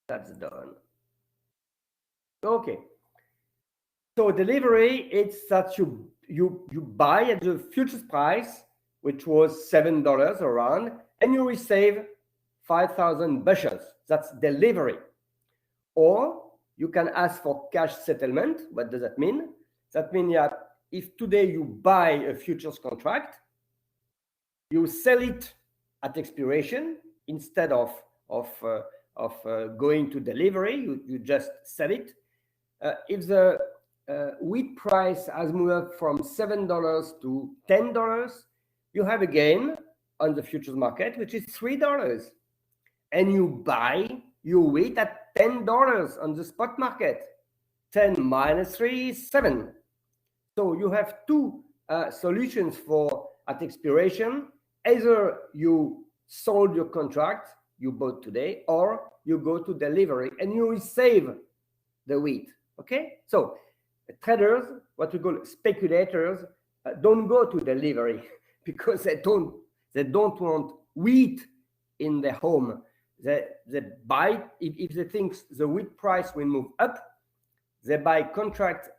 That's done. Okay. So delivery, it's that you buy at the futures price, which was $7 around, and you receive 5,000 bushels. That's delivery. Or you can ask for cash settlement. What does that mean? That means that if today you buy a futures contract, you sell it at expiration instead of going to delivery. You just sell it. If the wheat price has moved up from $7 to $10, you have a gain on the futures market, which is $3, and you buy your wheat at $10 on the spot market. 10 minus 3 is 7. So you have two solutions for at expiration. Either you sold your contract you bought today, or you go to delivery and you receive the wheat. Okay, so traders, what we call speculators, don't go to delivery because they don't want wheat in their home. They buy, if they think the wheat price will move up, they buy contract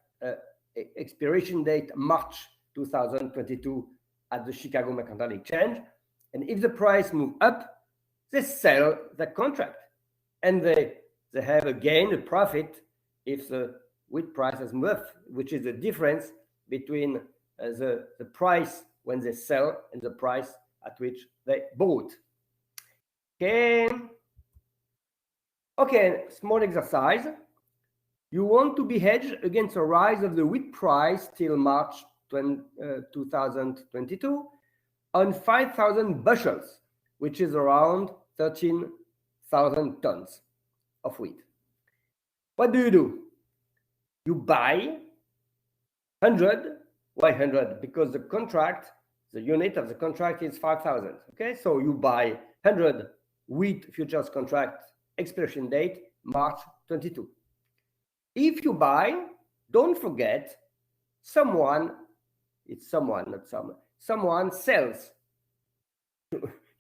expiration date March 2022 at the Chicago Mercantile Exchange, and if the price move up, they sell the contract, and they have a gain, a profit, if the wheat price has moved, which is the difference between the price when they sell and the price at which they bought. Okay, small exercise. You want to be hedged against a rise of the wheat price till March 2022 on 5,000 bushels, which is around 13,000 tons of wheat. What do? You buy 100. Why 100? Because the contract, the unit of the contract is 5,000. Okay, so you buy 100 wheat futures contract, expiration date March 22. If you buy, don't forget, someone sells.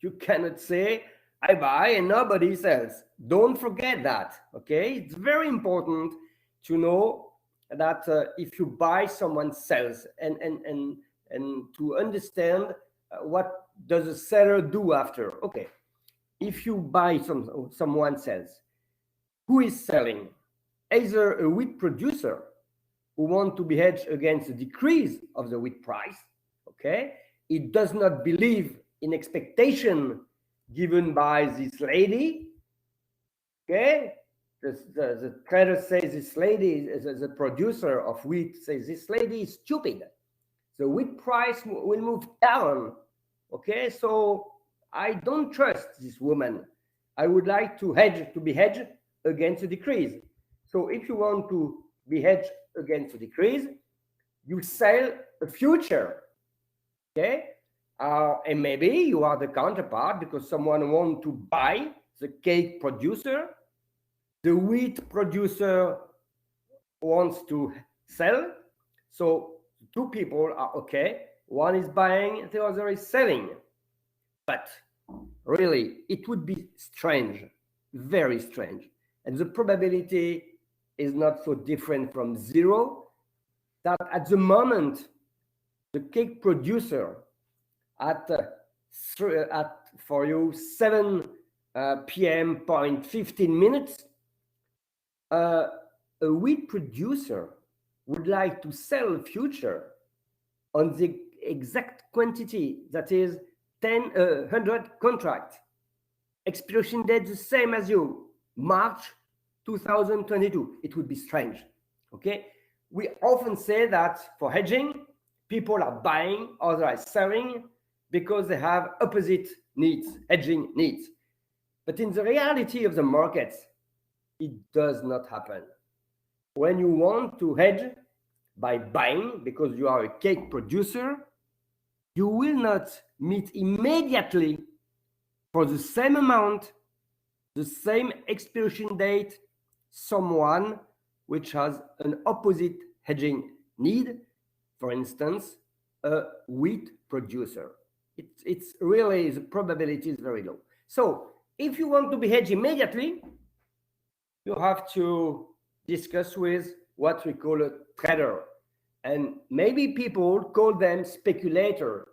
You cannot say, I buy and nobody sells. Don't forget that, okay? It's very important to know that if you buy, someone sells, and to understand what does a seller do after. Okay, if you buy, someone sells. Who is selling? Either a wheat producer who wants to be hedged against the decrease of the wheat price, okay? It does not believe in expectation given by this lady, okay? The trader says this lady, the producer of wheat says this lady is stupid. The wheat price will move down, okay? So I don't trust this woman. I would like to be hedged against a decrease. So if you want to be hedged against a decrease, you sell a future, okay? And maybe you are the counterpart because someone wants to buy the cake producer. The wheat producer wants to sell. So two people are okay. One is buying, the other is selling. But really, it would be strange, very strange. And the probability is not so different from zero, that at the moment, the cake producer at for you 7 p.m. point 15 minutes, a wheat producer would like to sell a future on the exact quantity, that is 100 contract, expiration date the same as you, March 2022. It would be strange, okay? We often say that for hedging, people are buying, others are selling because they have opposite needs, hedging needs. But in the reality of the markets, it does not happen. When you want to hedge by buying because you are a cake producer, you will not meet immediately for the same amount, the same expiration date, someone which has an opposite hedging need, for instance, a wheat producer. It's really, the probability is very low. So if you want to be hedged immediately, you have to discuss with what we call a trader. And maybe people call them speculation,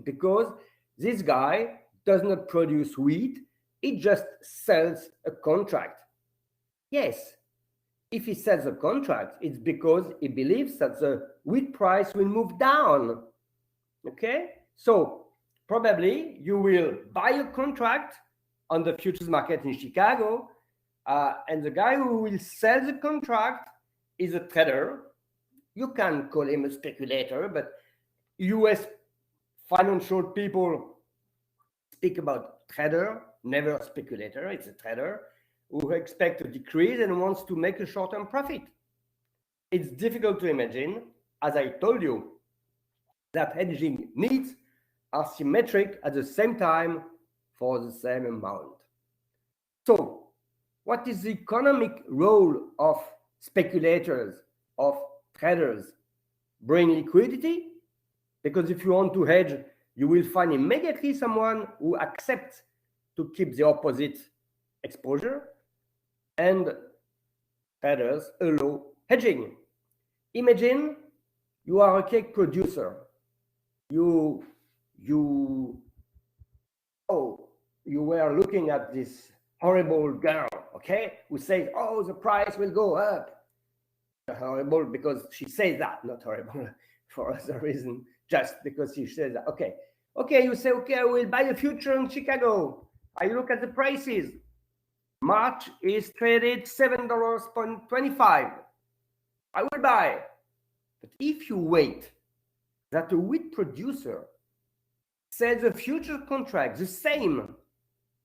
because this guy does not produce wheat, he just sells a contract. Yes, if he sells a contract, it's because he believes that the wheat price will move down. Okay? So probably you will buy a contract on the futures market in Chicago, and the guy who will sell the contract is a trader. You can call him a speculator, but US financial people speak about trader, never speculator. It's a trader who expects a decrease and wants to make a short-term profit. It's difficult to imagine, as I told you, that hedging needs are symmetric at the same time for the same amount. So, what is the economic role of speculators, of traders? Bring liquidity? Because if you want to hedge, you will find immediately someone who accepts to keep the opposite exposure, and traders allow hedging. Imagine you are a cake producer. You were looking at this horrible girl, okay, who says, oh, the price will go up. Horrible because she says that, not horrible for other reason, just because she says that. Okay, you say, okay, I will buy a future in Chicago. I look at the prices. March is traded $7.25. I will buy. But if you wait that a wheat producer sells a future contract, the same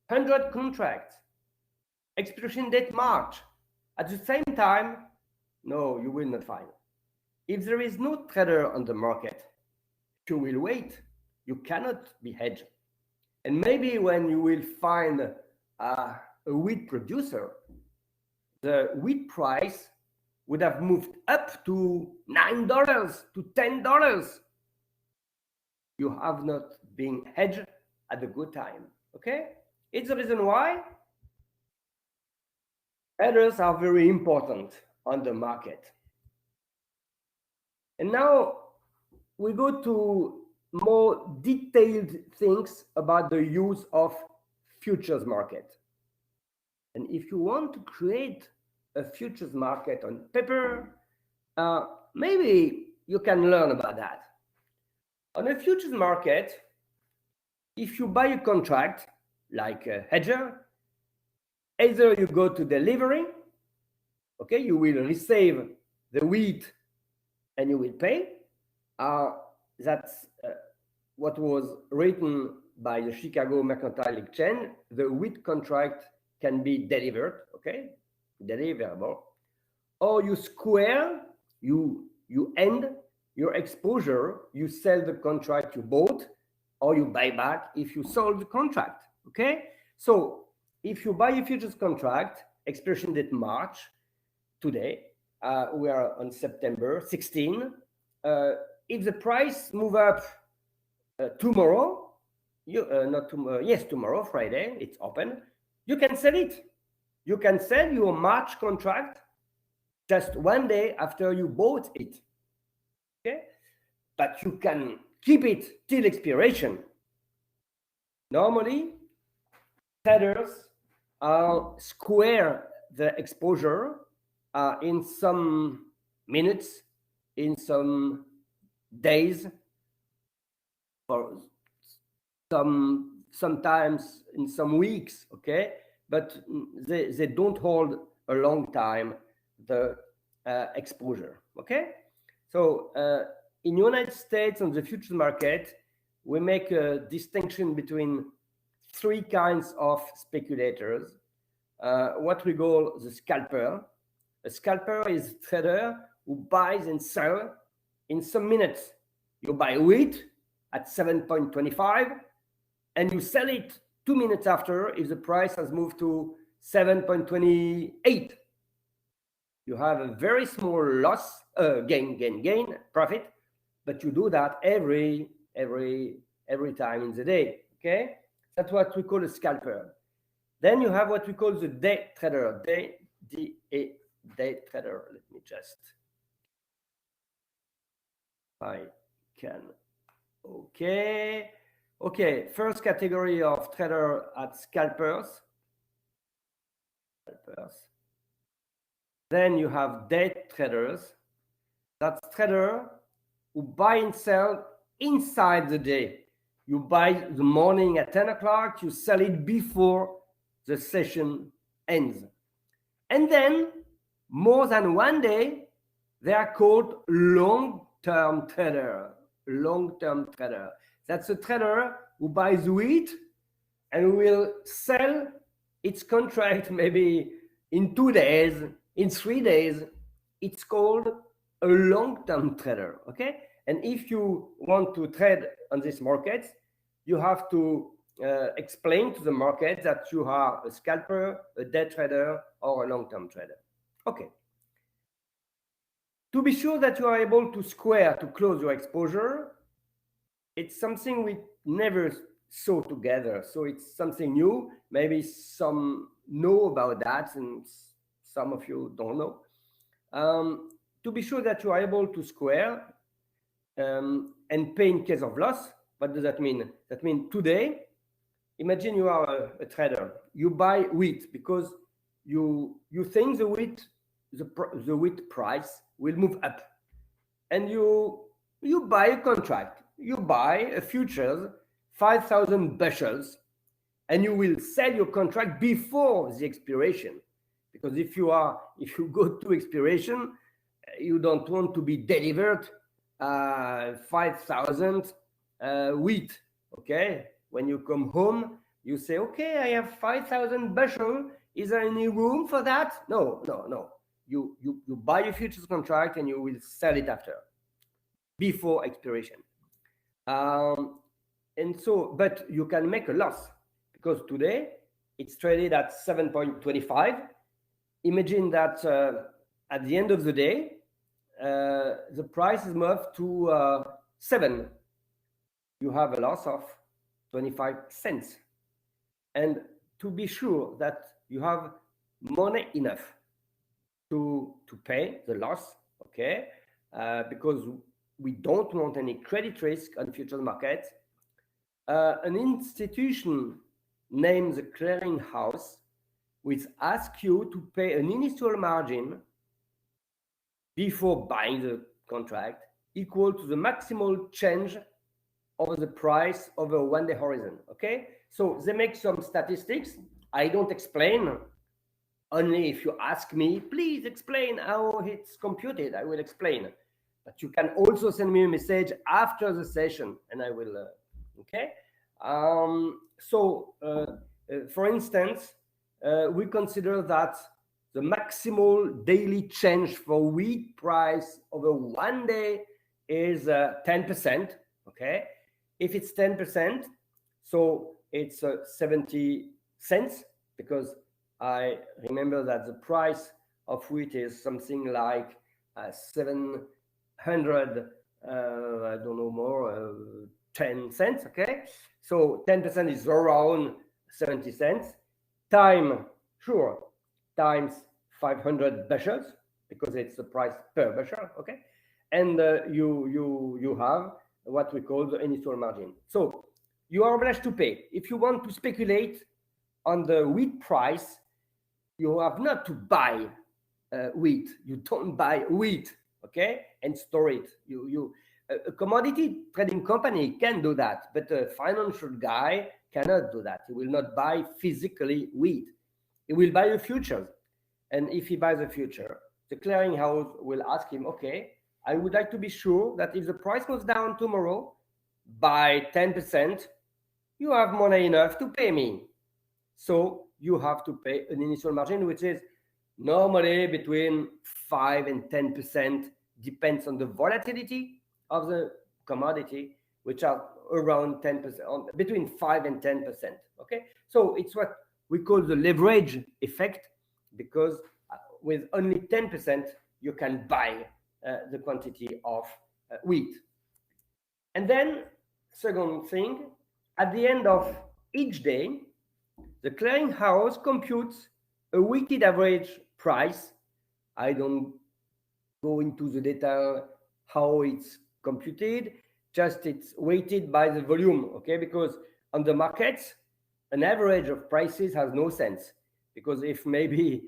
100 contracts, expiration date March, at the same time, no, you will not find. If there is no trader on the market, you will wait. You cannot be hedged. And maybe when you will find a wheat producer, the wheat price would have moved up to $9, to $10. You have not been hedged at a good time. Okay? It's the reason why traders are very important on the market. And now we go to more detailed things about the use of futures market. And if you want to create a futures market on paper, maybe you can learn about that. On a futures market, if you buy a contract like a hedger, either you go to delivery, okay, you will receive the wheat and you will pay. That's what was written by the Chicago Mercantile Exchange. The wheat contract can be delivered, okay, deliverable, or you square, you end your exposure, you sell the contract you bought, or you buy back if you sold the contract, okay? So if you buy a futures contract, expiration date March, today, we are on September 16, if the price move up tomorrow, tomorrow, Friday, it's open, you can sell it. You can sell your March contract just one day after you bought it. Okay? But you can keep it till expiration. Normally, traders square the exposure in some minutes, in some days, or sometimes in some weeks, okay? But they don't hold a long time the exposure, okay? So in United States on the futures market, we make a distinction between three kinds of speculators. What we call the scalper. A scalper is a trader who buys and sells in some minutes. You buy wheat at 7.25 and you sell it 2 minutes after if the price has moved to 7.28. You have a very small loss, gain, profit, but you do that every time in the day, okay? That's what we call a scalper. Then you have what we call the day trader. Day trader. Let me just. I can. Okay. Okay. First category of trader at scalpers. Then you have day traders. That's trader who buy and sell inside the day. You buy the morning at 10 o'clock, you sell it before the session ends. And then, more than one day, they are called long-term trader. Long-term trader. That's a trader who buys wheat and will sell its contract maybe in 2 days, in 3 days. It's called a long-term trader, okay? And if you want to trade on this market, you have to explain to the market that you are a scalper, a day trader, or a long-term trader. Okay. To be sure that you are able to square, to close your exposure, it's something we never saw together. So it's something new. Maybe some know about that and some of you don't know. To be sure that you are able to square and pay in case of loss. What does that mean? That means today, imagine you are a trader. You buy wheat because you think the wheat price will move up, and you buy a contract. You buy a futures 5,000 bushels, and you will sell your contract before the expiration. Because if you go to expiration, you don't want to be delivered 5,000 wheat. Okay, when you come home, you say, okay, I have 5,000 bushel. Is there any room for that? No. You buy a futures contract and you will sell it after, before expiration. And so, but you can make a loss because today it's traded at 7.25. Imagine that at the end of the day, the price is moved to 7. You have a loss of 25 cents. And to be sure that you have money enough to pay the loss, okay, because we don't want any credit risk on futures market, an institution named the clearing house will ask you to pay an initial margin before buying the contract equal to the maximal change of the price over a 1-day horizon. Okay, so they make some statistics. I don't explain. Only if you ask me, please explain how it's computed, I will explain. But you can also send me a message after the session and I will, okay? For instance, we consider that the maximal daily change for wheat price over 1 day is 10%, okay? If it's 10%, so it's 70 cents, because I remember that the price of wheat is something like 700, I don't know more, 10 cents, okay? So 10% is around 70 cents, times 500 bushels, because it's the price per bushel, okay? And you have what we call the initial margin. So you are obliged to pay. If you want to speculate on the wheat price, you have not to buy wheat. You don't buy wheat, okay, and store it. A commodity trading company can do that, but a financial guy cannot do that. He will not buy physically wheat. He will buy a future. And if he buys a future, the clearinghouse will ask him, okay, I would like to be sure that if the price goes down tomorrow by 10%, you have money enough to pay me. So you have to pay an initial margin, which is normally between 5 and 10%, depends on the volatility of the commodity, which are around 10%, between 5 and 10%. Okay, so it's what we call the leverage effect, because with only 10%, you can buy the quantity of wheat. And then, second thing, at the end of each day, The clearinghouse computes a weighted average price. I don't go into the data how it's computed, just it's weighted by the volume, okay? Because on the markets, an average of prices has no sense, because if maybe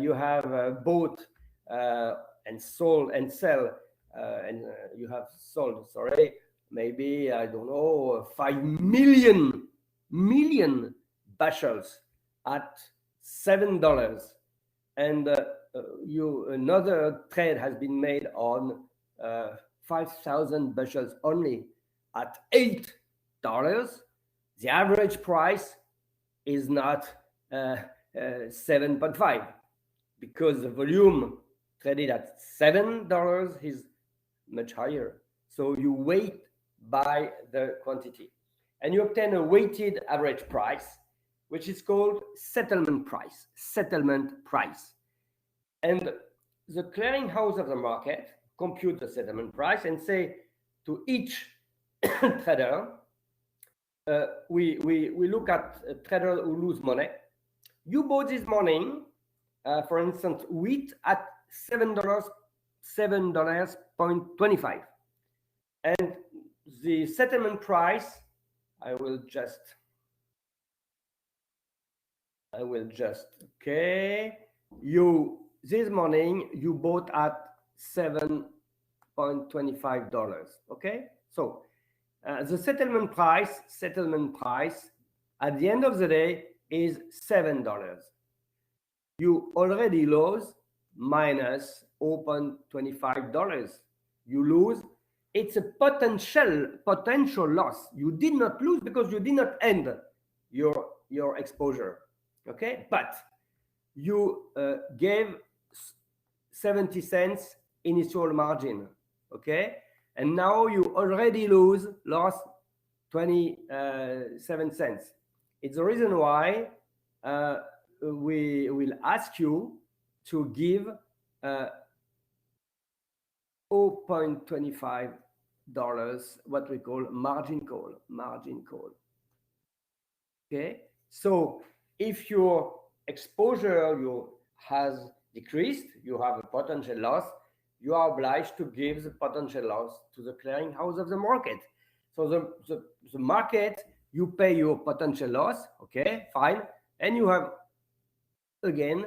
you have bought and sold and sell and you have sold, sorry, maybe I don't know 5 million bushels at $7, and another trade has been made on 5,000 bushels only at $8. The average price is not 7.5, because the volume traded at $7 is much higher. So you weight by the quantity, and you obtain a weighted average price, which is called settlement price. Settlement price. And the clearinghouse of the market compute the settlement price and say to each trader, we look at a trader who lose money. You bought this morning, for instance, wheat at $7.25, and the settlement price, I will just okay. This morning you bought at $7.25. Okay, so the settlement price at the end of the day is $7. You already lose minus $0.25. You lose. It's a potential loss. You did not lose because you did not end your exposure. Okay, but you gave 70 cents initial margin. Okay, and now you already lost 27 cents. It's the reason why we will ask you to give $0.25, what we call margin call. Okay, so if your exposure has decreased, you have a potential loss, you are obliged to give the potential loss to the clearinghouse of the market. So the market, you pay your potential loss, okay, fine, and you have again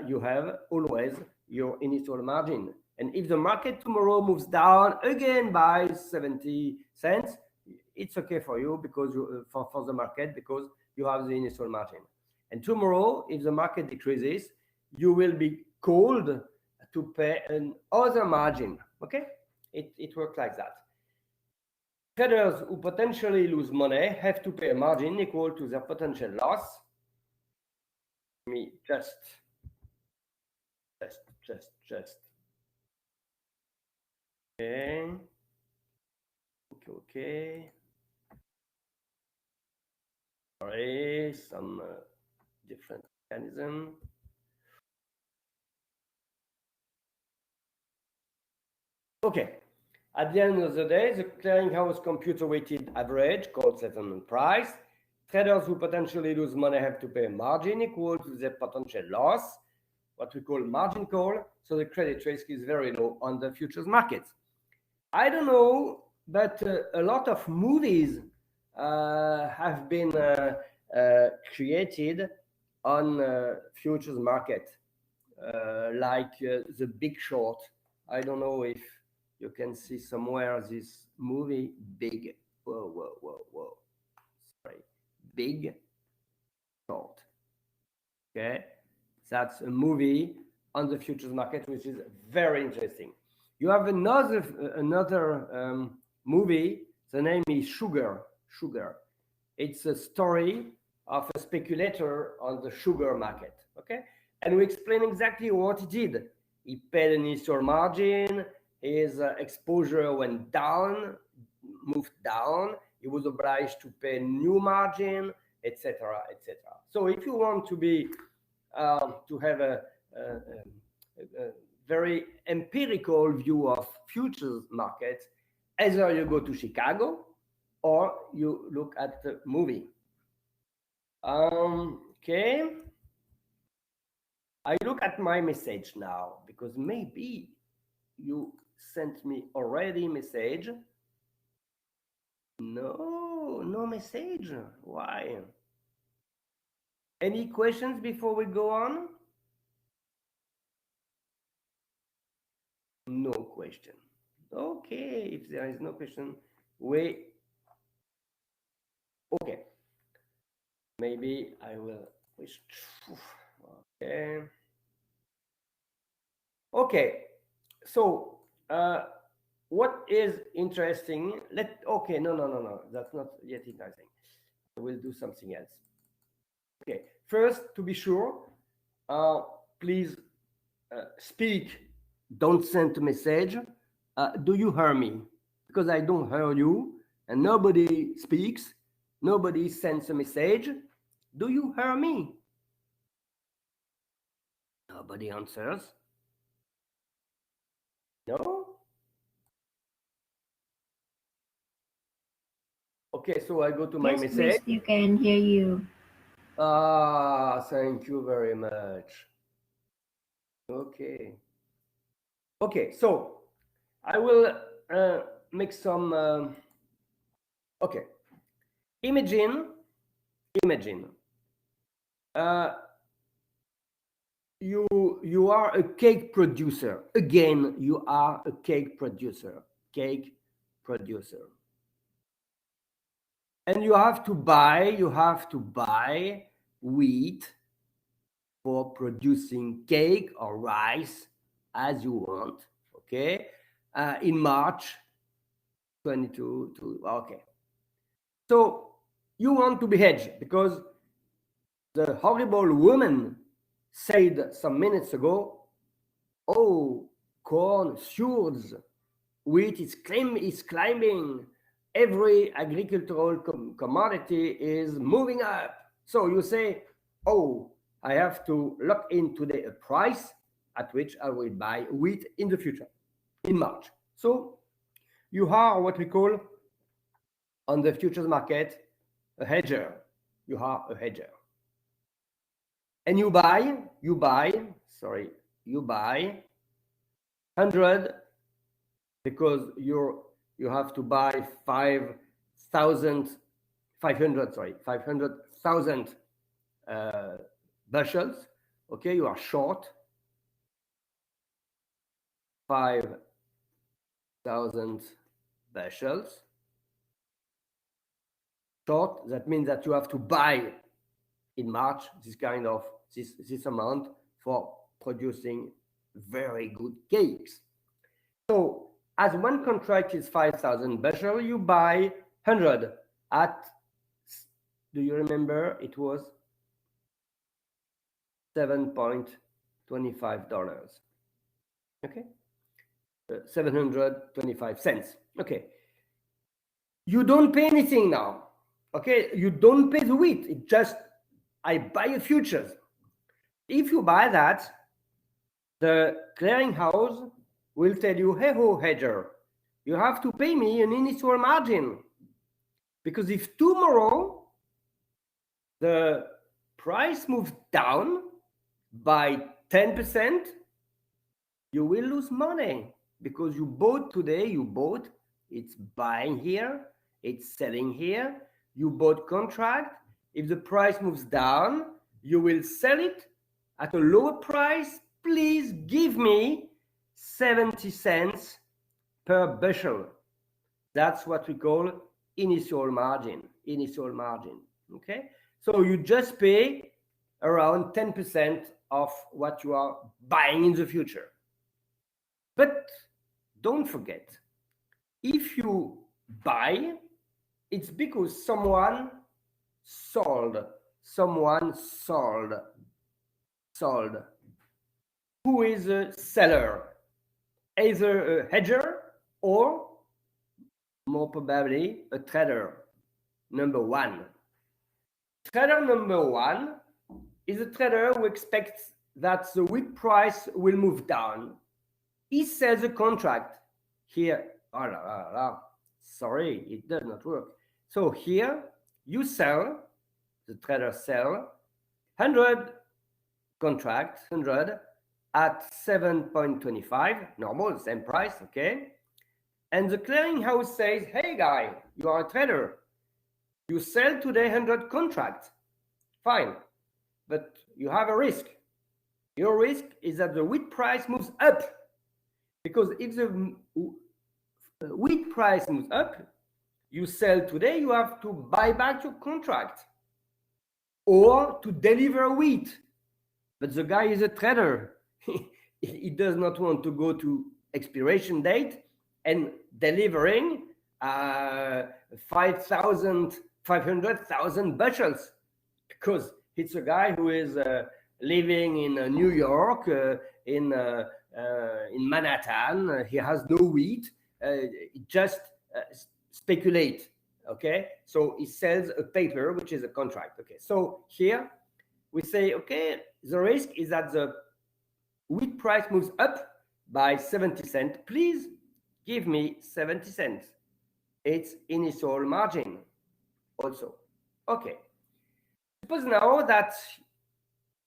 you have always your initial margin. And if the market tomorrow moves down again by 70 cents, it's okay for you, because for the market, because you have the initial margin. And tomorrow, if the market decreases, you will be called to pay another margin. Okay, it works like that. Traders who potentially lose money have to pay a margin equal to their potential loss. Let me just. Okay. Sorry, some different mechanism. Okay. At the end of the day, the clearinghouse computes a weighted average called settlement price. Traders who potentially lose money have to pay a margin equal to their potential loss, what we call margin call. So the credit risk is very low on the futures markets. I don't know, but a lot of movies have been created on futures market, like The Big Short. I don't know if you can see somewhere this movie, Big. Whoa. Sorry, Big Short. Okay, that's a movie on the futures market, which is very interesting. You have another movie. The name is Sugar. It's a story of a speculator on the sugar market. Okay, and we explain exactly what he did. He paid an initial margin. His exposure went down, moved down. He was obliged to pay new margin, etc., etc. So if you want to be to have a very empirical view of futures markets, either you go to Chicago or you look at the movie. Okay. I look at my message now because maybe you sent me already message. No, no message. Why? Any questions before we go on? No question. Okay, if there is no question, we okay. Maybe I will wish. Okay. Okay. So what is interesting? Okay, no. That's not yet interesting. We'll do something else. Okay. First, to be sure, please speak. Don't send a message. Do you hear me? Because I don't hear you, and nobody speaks. Nobody sends a message. Do you hear me? Nobody answers. No. Okay, so I go to my Yes, we message. still can hear you. Ah, thank you very much. Okay. Okay, so I will make some. Okay, imagine, imagine. Uh, you are a cake producer. Again, you are a cake producer. Cake producer. And you have to buy wheat for producing cake or rice as you want, okay? In March 22 to okay. So you want to be hedged because the horrible woman said some minutes ago, oh, corn soars, wheat is climbing, every agricultural commodity is moving up. So you say, oh, I have to lock in today a price at which I will buy wheat in the future, in March. So you are what we call on the futures market a hedger. You are a hedger. And you buy 100 because you have to buy 5,000 500 sorry 500,000 bushels. Okay, you are short 5,000 bushels. Short, that means that you have to buy in March this amount for producing very good cakes. So as one contract is 5,000 bushel, you buy 100 at, do you remember, it was $7.25. Okay, 725 cents. Okay, you don't pay anything now. Okay, you don't pay the wheat. It just, I buy a futures. If you buy that, the clearinghouse will tell you, hey ho, hedger, you have to pay me an initial margin. Because if tomorrow the price moves down by 10%, you will lose money because you bought today, it's buying here, it's selling here, you bought contract. If the price moves down, you will sell it at a lower price. Please give me 70 cents per bushel. That's what we call initial margin. Okay, so you just pay around 10% of what you are buying in the future. But don't forget, if you buy, it's because someone sold. Who is a seller? Either a hedger or, more probably, a trader. Number one. Trader number one is a trader who expects that the wheat price will move down. He sells a contract here. Sorry, it does not work. So here you sell the trader sell 100 contract, 100 at 7.25, normal, same price, okay? And the clearinghouse says, hey guy, you are a trader. You sell today 100 contracts. Fine, but you have a risk. Your risk is that the wheat price moves up. Because if the wheat price moves up, you sell today, you have to buy back your contract or to deliver wheat. But the guy is a trader. He does not want to go to expiration date and delivering 500,000 bushels, because it's a guy who is living in New York, in Manhattan. He has no wheat. Just speculate. Okay, so he sells a paper, which is a contract. Okay, so here we say, okay, the risk is that the wheat price moves up by 70 cents. Please give me 70 cents. It's initial margin also. Okay. Suppose now that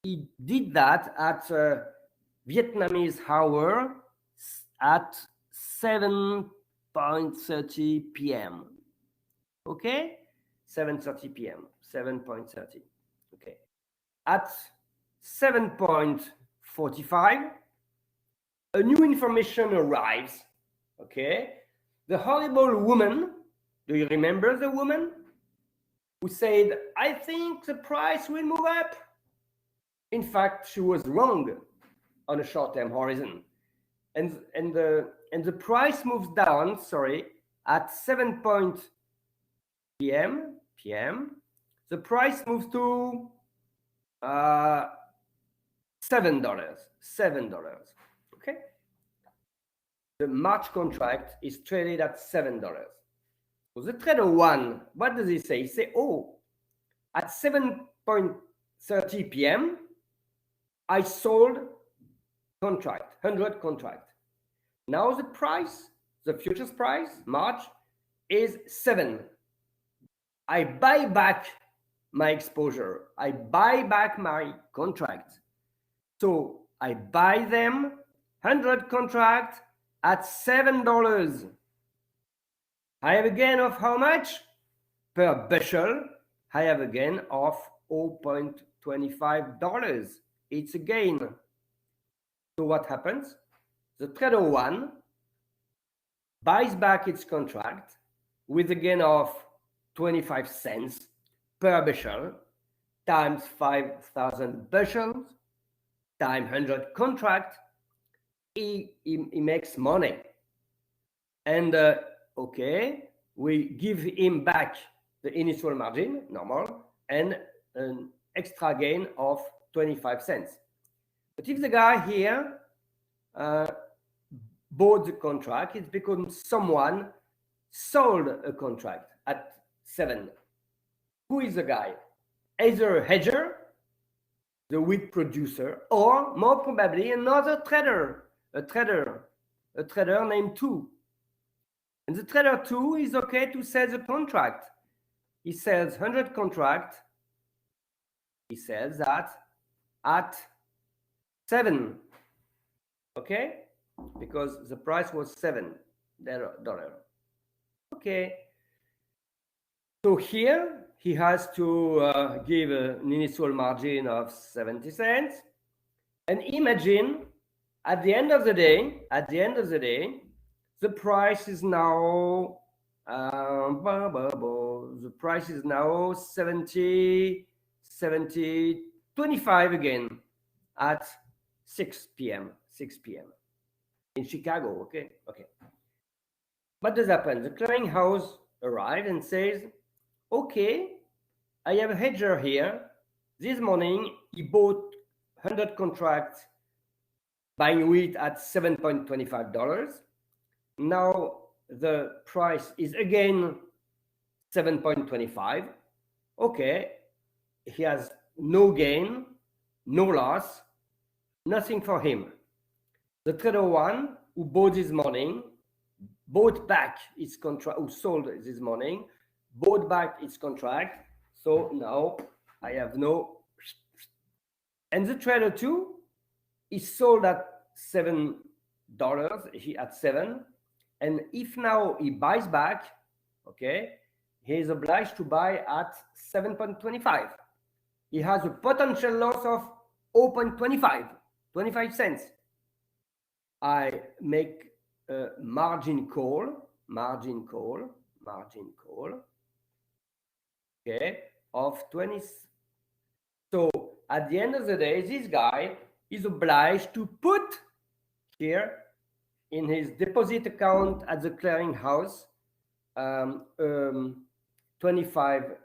he did that at Vietnamese hour at 7.30 p.m. Okay? 7:30 p.m. 7.30. Okay. At 7.45, a new information arrives. Okay? The horrible woman, do you remember the woman who said, I think the price will move up? In fact, she was wrong on a short-term horizon. And the price moves down, at 7 p.m., the price moves to $7. Okay? The March contract is traded at $7. So the trader one, what does he say? He says, oh, at 7.30 p.m., I sold contract, 100 contract. Now the price, the futures price, March, is 7. I buy back my exposure. I buy back my contract. So I buy them 100 contract at $7. I have a gain of how much? Per bushel, I have a gain of $0.25. It's a gain. So what happens? The trader one buys back its contract with a gain of 25 cents per bushel times 5,000 bushels times 100 contract. He makes money. And okay, we give him back the initial margin, normal, and an extra gain of 25 cents. But if the guy here bought the contract, it's because someone sold a contract at 7. Who is the guy? Either a hedger, the wheat producer, or more probably another trader, a trader named 2. And the trader 2 is okay to sell the contract. He sells 100 contract. He sells that at 7. Okay? Because the price was $7. Okay. So here he has to give an initial margin of 70 cents. And imagine at the end of the day, the price is now 25 again at 6 p.m. in Chicago. Okay. What does happen? The clearinghouse arrives and says, okay, I have a hedger here. This morning he bought 100 contracts buying wheat at $7.25. Now the price is again 7.25. Okay, he has no gain, no loss, nothing for him. The trader one who bought this morning bought back its contract, who sold this morning, bought back its contract. So now I have no. And the trader 2 is sold at $7. He at 7. And if now he buys back, okay, he is obliged to buy at 7.25. He has a potential loss of 0.25 cents. I make a margin call, okay, of 20. So at the end of the day, this guy is obliged to put here in his deposit account at the clearing house 25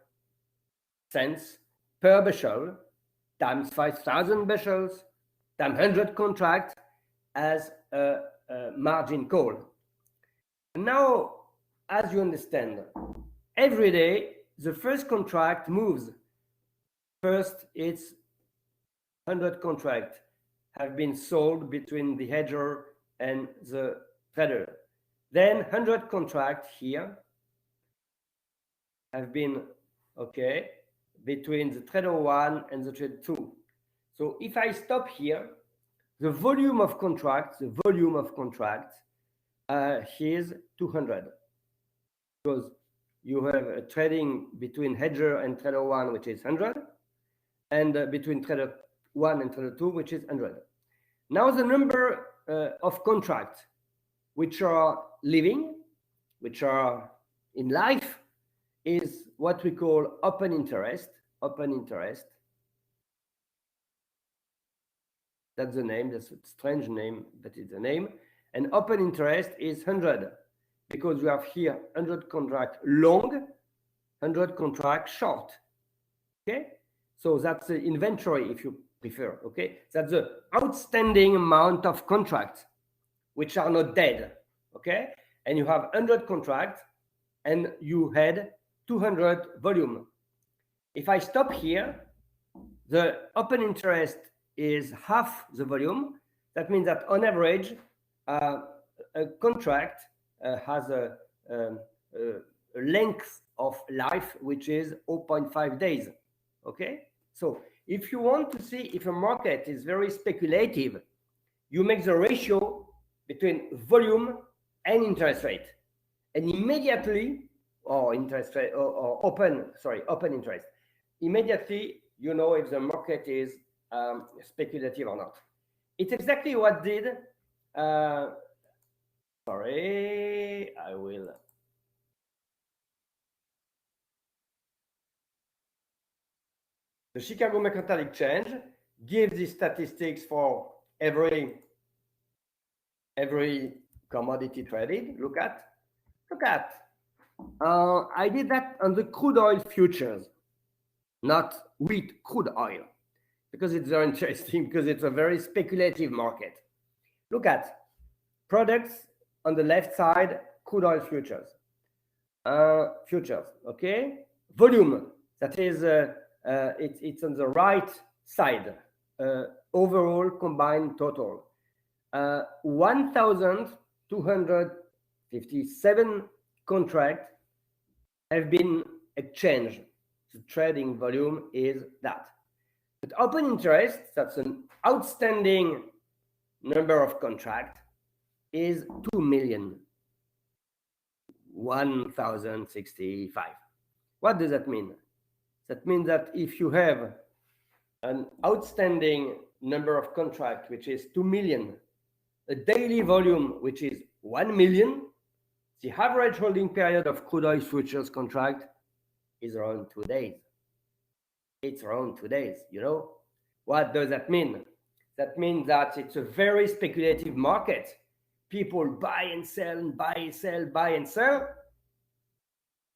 cents per bushel times 5,000 bushels times 100 contracts as a margin call. Now, as you understand, every day the first contract moves. First, it's 100 contracts have been sold between the hedger and the trader. Then 100 contracts here have been, okay, between the trader 1 and the trader 2. So if I stop here, the volume of contracts is 200, because you have a trading between hedger and trader 1, which is 100, and between trader 1 and trader 2, which is 100. Now the number of contracts which are living, which are in life, is what we call open interest. That's the name. That's a strange name, but it's the name. And open interest is 100, because you have here 100 contract long, 100 contract short. Okay, so that's the inventory, if you prefer. Okay, that's the outstanding amount of contracts which are not dead. Okay, and you have 100 contracts, and you had 200 volume. If I stop here, the open interest is half the volume. That means that on average, a contract has a length of life which is 0.5 days. Okay, so if you want to see if a market is very speculative, you make the ratio between volume and interest rate, and immediately, or interest rate, or open interest, immediately you know if the market is speculative or not. It's exactly what did, the Chicago Mercantile Exchange gives the statistics for every commodity traded. Look at. I did that on the crude oil futures, not wheat, crude oil, because it's very interesting, because it's a very speculative market. Look at products on the left side, crude oil futures. Okay? Volume, that is, it's on the right side, overall combined total. 1,257 contracts have been exchanged. The trading volume is that. But open interest, that's an outstanding number of contracts, is 2,001,065. What does that mean? That means that if you have an outstanding number of contracts, which is 2 million, a daily volume, which is 1 million, the average holding period of crude oil futures contract is around 2 days. It's around 2 days, you know? What does that mean? That means that it's a very speculative market. People buy and sell and buy and sell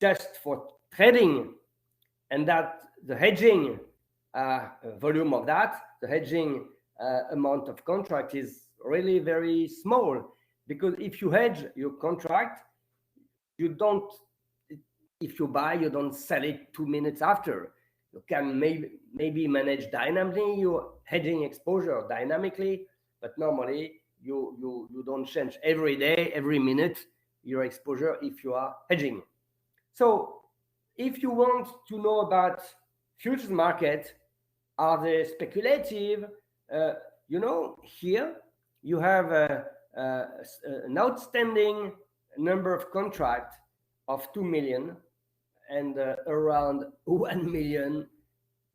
just for trading, and that the hedging volume of that, the hedging amount of contract is really very small, because if you hedge your contract, you don't, if you buy, you don't sell it 2 minutes after. You can maybe manage dynamically your hedging exposure dynamically, but normally you don't change every day, every minute your exposure if you are hedging. So if you want to know about futures market, are they speculative? Here you have an outstanding number of contracts of 2 million and around 1 million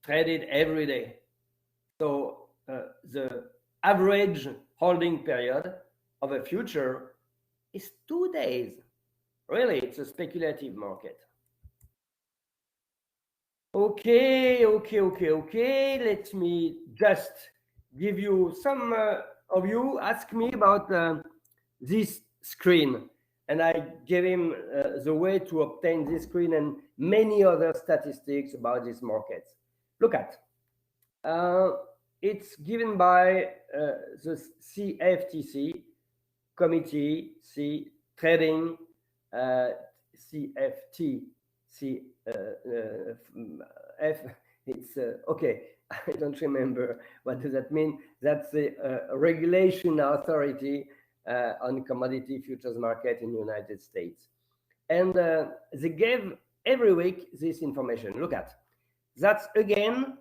traded every day. So the average holding period of a future is 2 days. Really, it's a speculative market. Okay. Let me just give you some of you ask me about this screen, and I gave him the way to obtain this screen and many other statistics about these markets. Look at it's given by the CFTC committee, trading, CFT, F. It's okay. I don't remember what does that mean. That's the regulation authority on commodity futures market in the United States, and they gave every week this information. Look at that's again.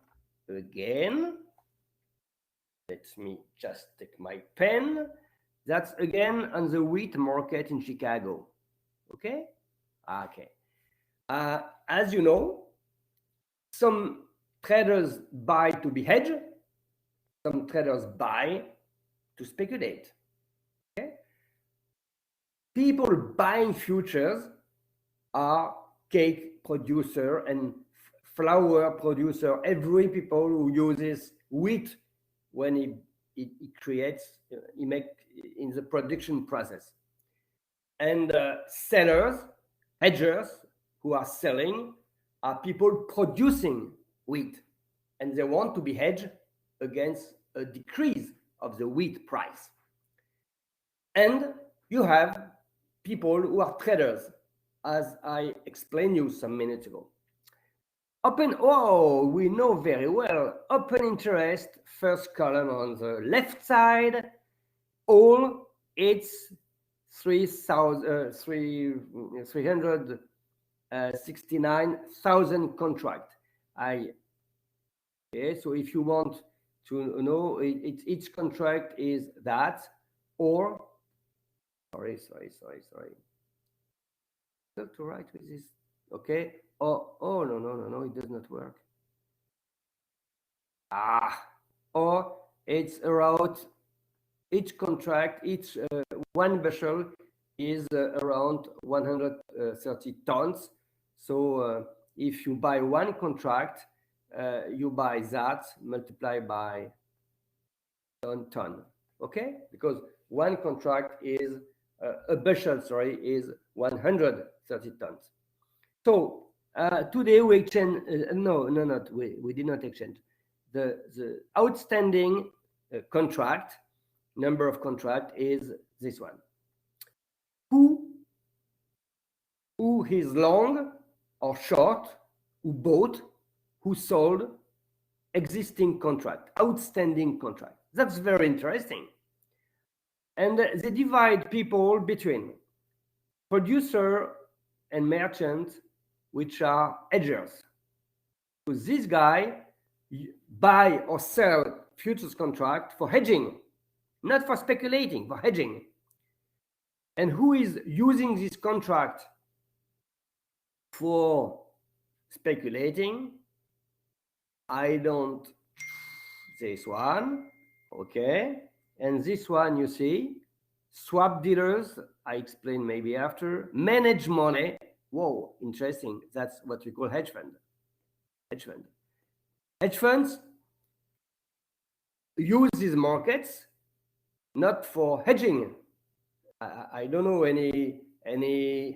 Let me just take my pen. That's again on the wheat market in Chicago. Okay. As you know, some traders buy to be hedged, some traders buy to speculate. Okay? People buying futures are cake producer and flour producer. Every people who uses wheat when he creates, he make in the production process. And sellers, hedgers who are selling are people producing wheat, and they want to be hedged against a decrease of the wheat price. And you have people who are traders, as I explained you some minutes ago. We know very well. Open interest, first column on the left side, all it's 369,000 contract. So if you want to know, each contract is that, or sorry. Look to right with this. Okay. Oh no, it does not work. Or it's around each contract, each one bushel is around 130 tons. So if you buy one contract, you buy that multiplied by ton. Okay, because one contract is a bushel. Is 130 tons. So today we exchange. We did not exchange. The outstanding contract number of contract is this one. Who is long or short? Who bought? Who sold? Existing contract, outstanding contract. That's very interesting. And they divide people between producer and merchant, which are hedgers. So this guy buy or sell futures contract for hedging, not for speculating, for hedging. And who is using this contract for speculating? I don't. This one, okay. And this one, you see, swap dealers, I explain maybe after. Manage money. Whoa, interesting. That's what we call hedge fund. Hedge funds use these markets not for hedging. I don't know any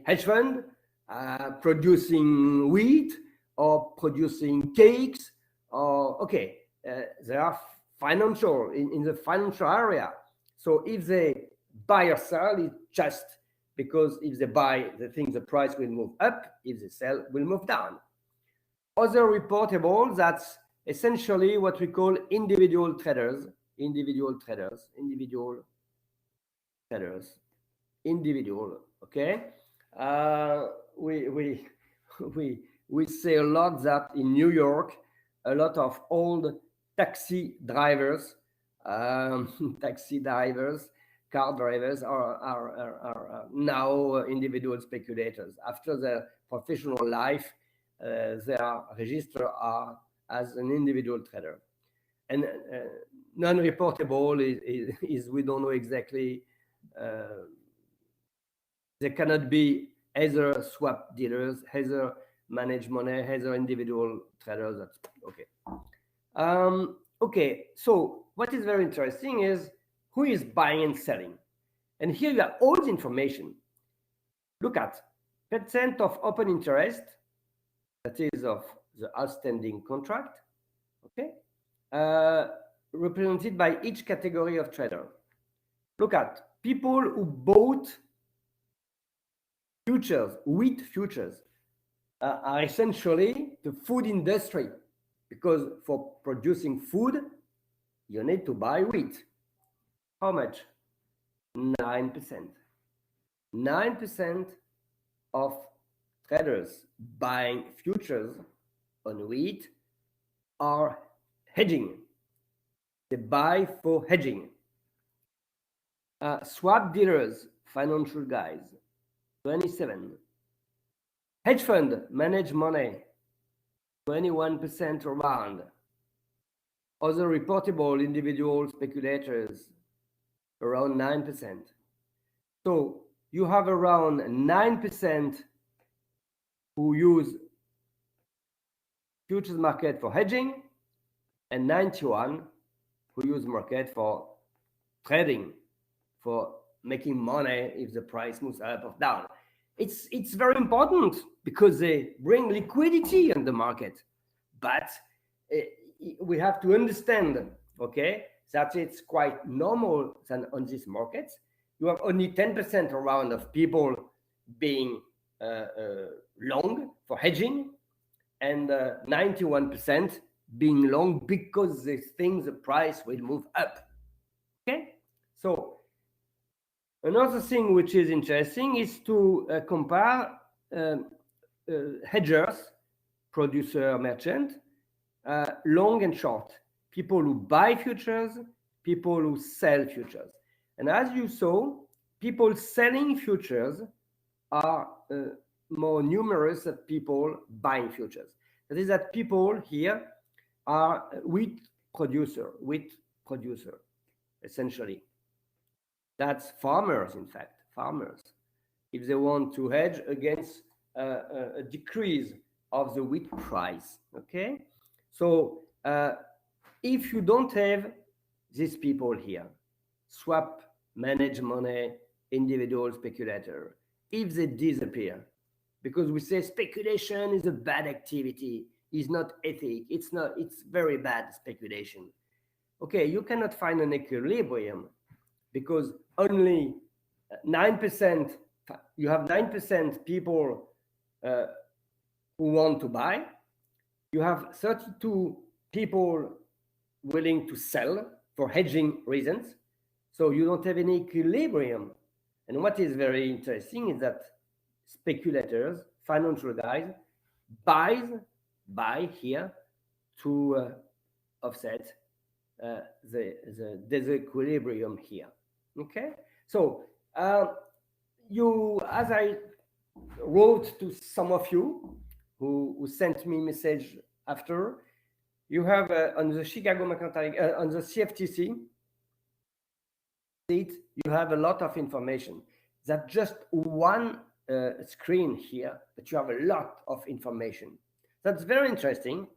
hedge fund producing wheat or producing cakes or they are financial in the financial area. So if they buy or sell, it's just because if they buy, they think the price will move up. If they sell, will move down. Other reportable, that's essentially what we call individual traders. Okay. We say a lot that in New York a lot of old taxi drivers, car drivers are now individual speculators. After their professional life, they are registered as an individual trader. And non-reportable is we don't know exactly. They cannot be either swap dealers, either manage money, either individual traders. That's okay. Okay, so what is very interesting is who is buying and selling. And here you have all the information. Look at percent of open interest, that is of the outstanding contract, okay, represented by each category of trader. Look at people who bought futures, wheat futures, are essentially the food industry, because for producing food, you need to buy wheat. How much? 9%. 9% of traders buying futures on wheat are hedging. They buy for hedging. Swap dealers, financial guys, 27. Hedge fund manage money, 21% around. Other reportable individual speculators, around 9%. So you have around 9% who use futures market for hedging, and 91 who use market for trading, for making money if the price moves up or down. It's very important because they bring liquidity in the market, but we have to understand, okay, that it's quite normal that on these markets you have only 10% around of people being long for hedging, and 91% being long because they think the price will move up. Okay, so another thing which is interesting is to compare hedgers, producer, merchant, long and short, people who buy futures, people who sell futures. And as you saw, people selling futures are more numerous than people buying futures. That is that people here are wheat producer, essentially. That's farmers, in fact, farmers. If they want to hedge against a decrease of the wheat price, okay? So if you don't have these people here, swap, manage money, individual speculator, if they disappear, because we say speculation is a bad activity, is not ethic, it's very bad speculation. Okay, you cannot find an equilibrium because only 9%, you have 9% people who want to buy, you have 32 people willing to sell for hedging reasons, so you don't have any equilibrium. And what is very interesting is that speculators, financial guys, buy here to offset the disequilibrium here. Okay, so as I wrote to some of you who sent me message after, you have on the Chicago Mercantile, on the CFTC, you have a lot of information. That's just one screen here, but you have a lot of information. That's very interesting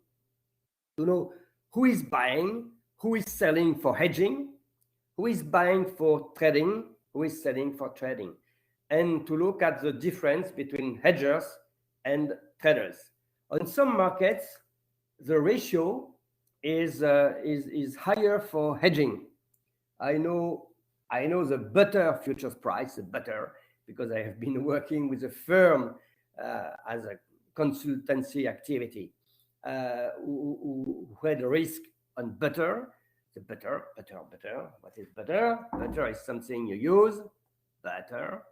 to know who is buying, who is selling for hedging, who is buying for trading, who is selling for trading, and to look at the difference between hedgers and traders. On some markets, the ratio is higher for hedging. I know the butter futures price, the butter, because I have been working with a firm as a consultancy activity who had a risk on butter. The butter. What is butter? Butter is something you use, butter,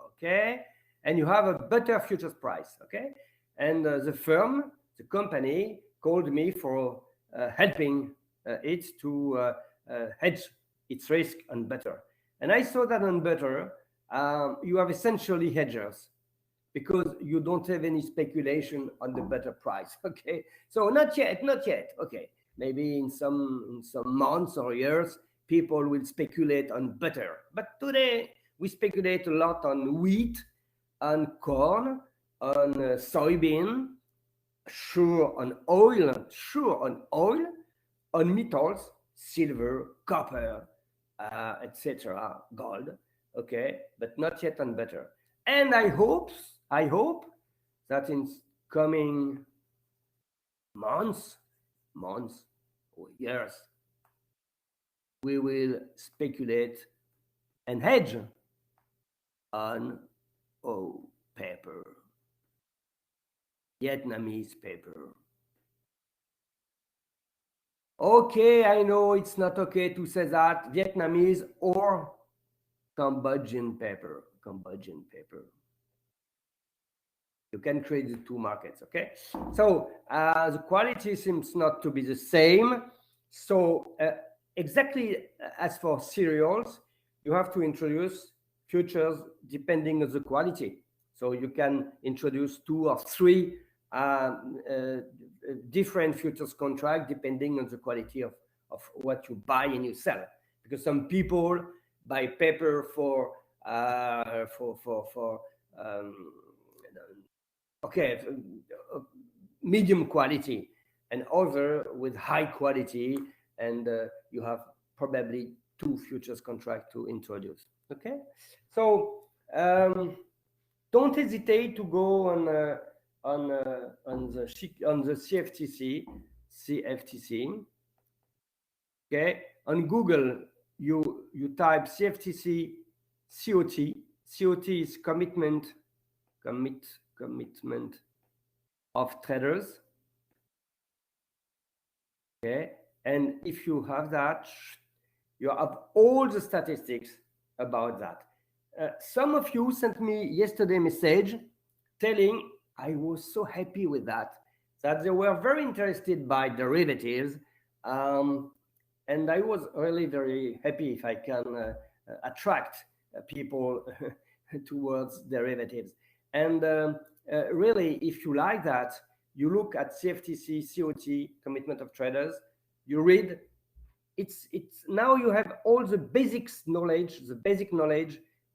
okay? And you have a butter futures price, okay? And the firm, the company, called me for helping it to hedge its risk on butter. And I saw that on butter, you have essentially hedgers because you don't have any speculation on the butter price. Okay, so not yet, not yet. Okay, maybe in some months or years, people will speculate on butter. But today we speculate a lot on wheat, on corn, on soybean, sure on oil, on metals, silver, copper, etc., gold. Okay, but not yet on butter. And I hope that in coming months, months or years, we will speculate and hedge on paper, Vietnamese paper. Okay, I know it's not okay to say that Vietnamese or Cambodian paper. Cambodian paper. You can create the two markets, okay? So the quality seems not to be the same. So exactly as for cereals, you have to introduce futures depending on the quality. So you can introduce 2 or 3 different futures contract depending on the quality of what you buy and you sell. Because some people buy paper for okay, medium quality, and other with high quality, and you have probably 2 futures contract to introduce. Okay, so don't hesitate to go on the CFTC. Okay, on Google you type CFTC COT. COT is commitment of traders. Okay, and if you have that, you have all the statistics about that. Some of you sent me yesterday a message telling I was so happy with that they were very interested by derivatives, and I was really very happy if I can attract people towards derivatives. And really, if you like that, you look at CFTC COT, commitment of traders, you read. It's now you have all the basic knowledge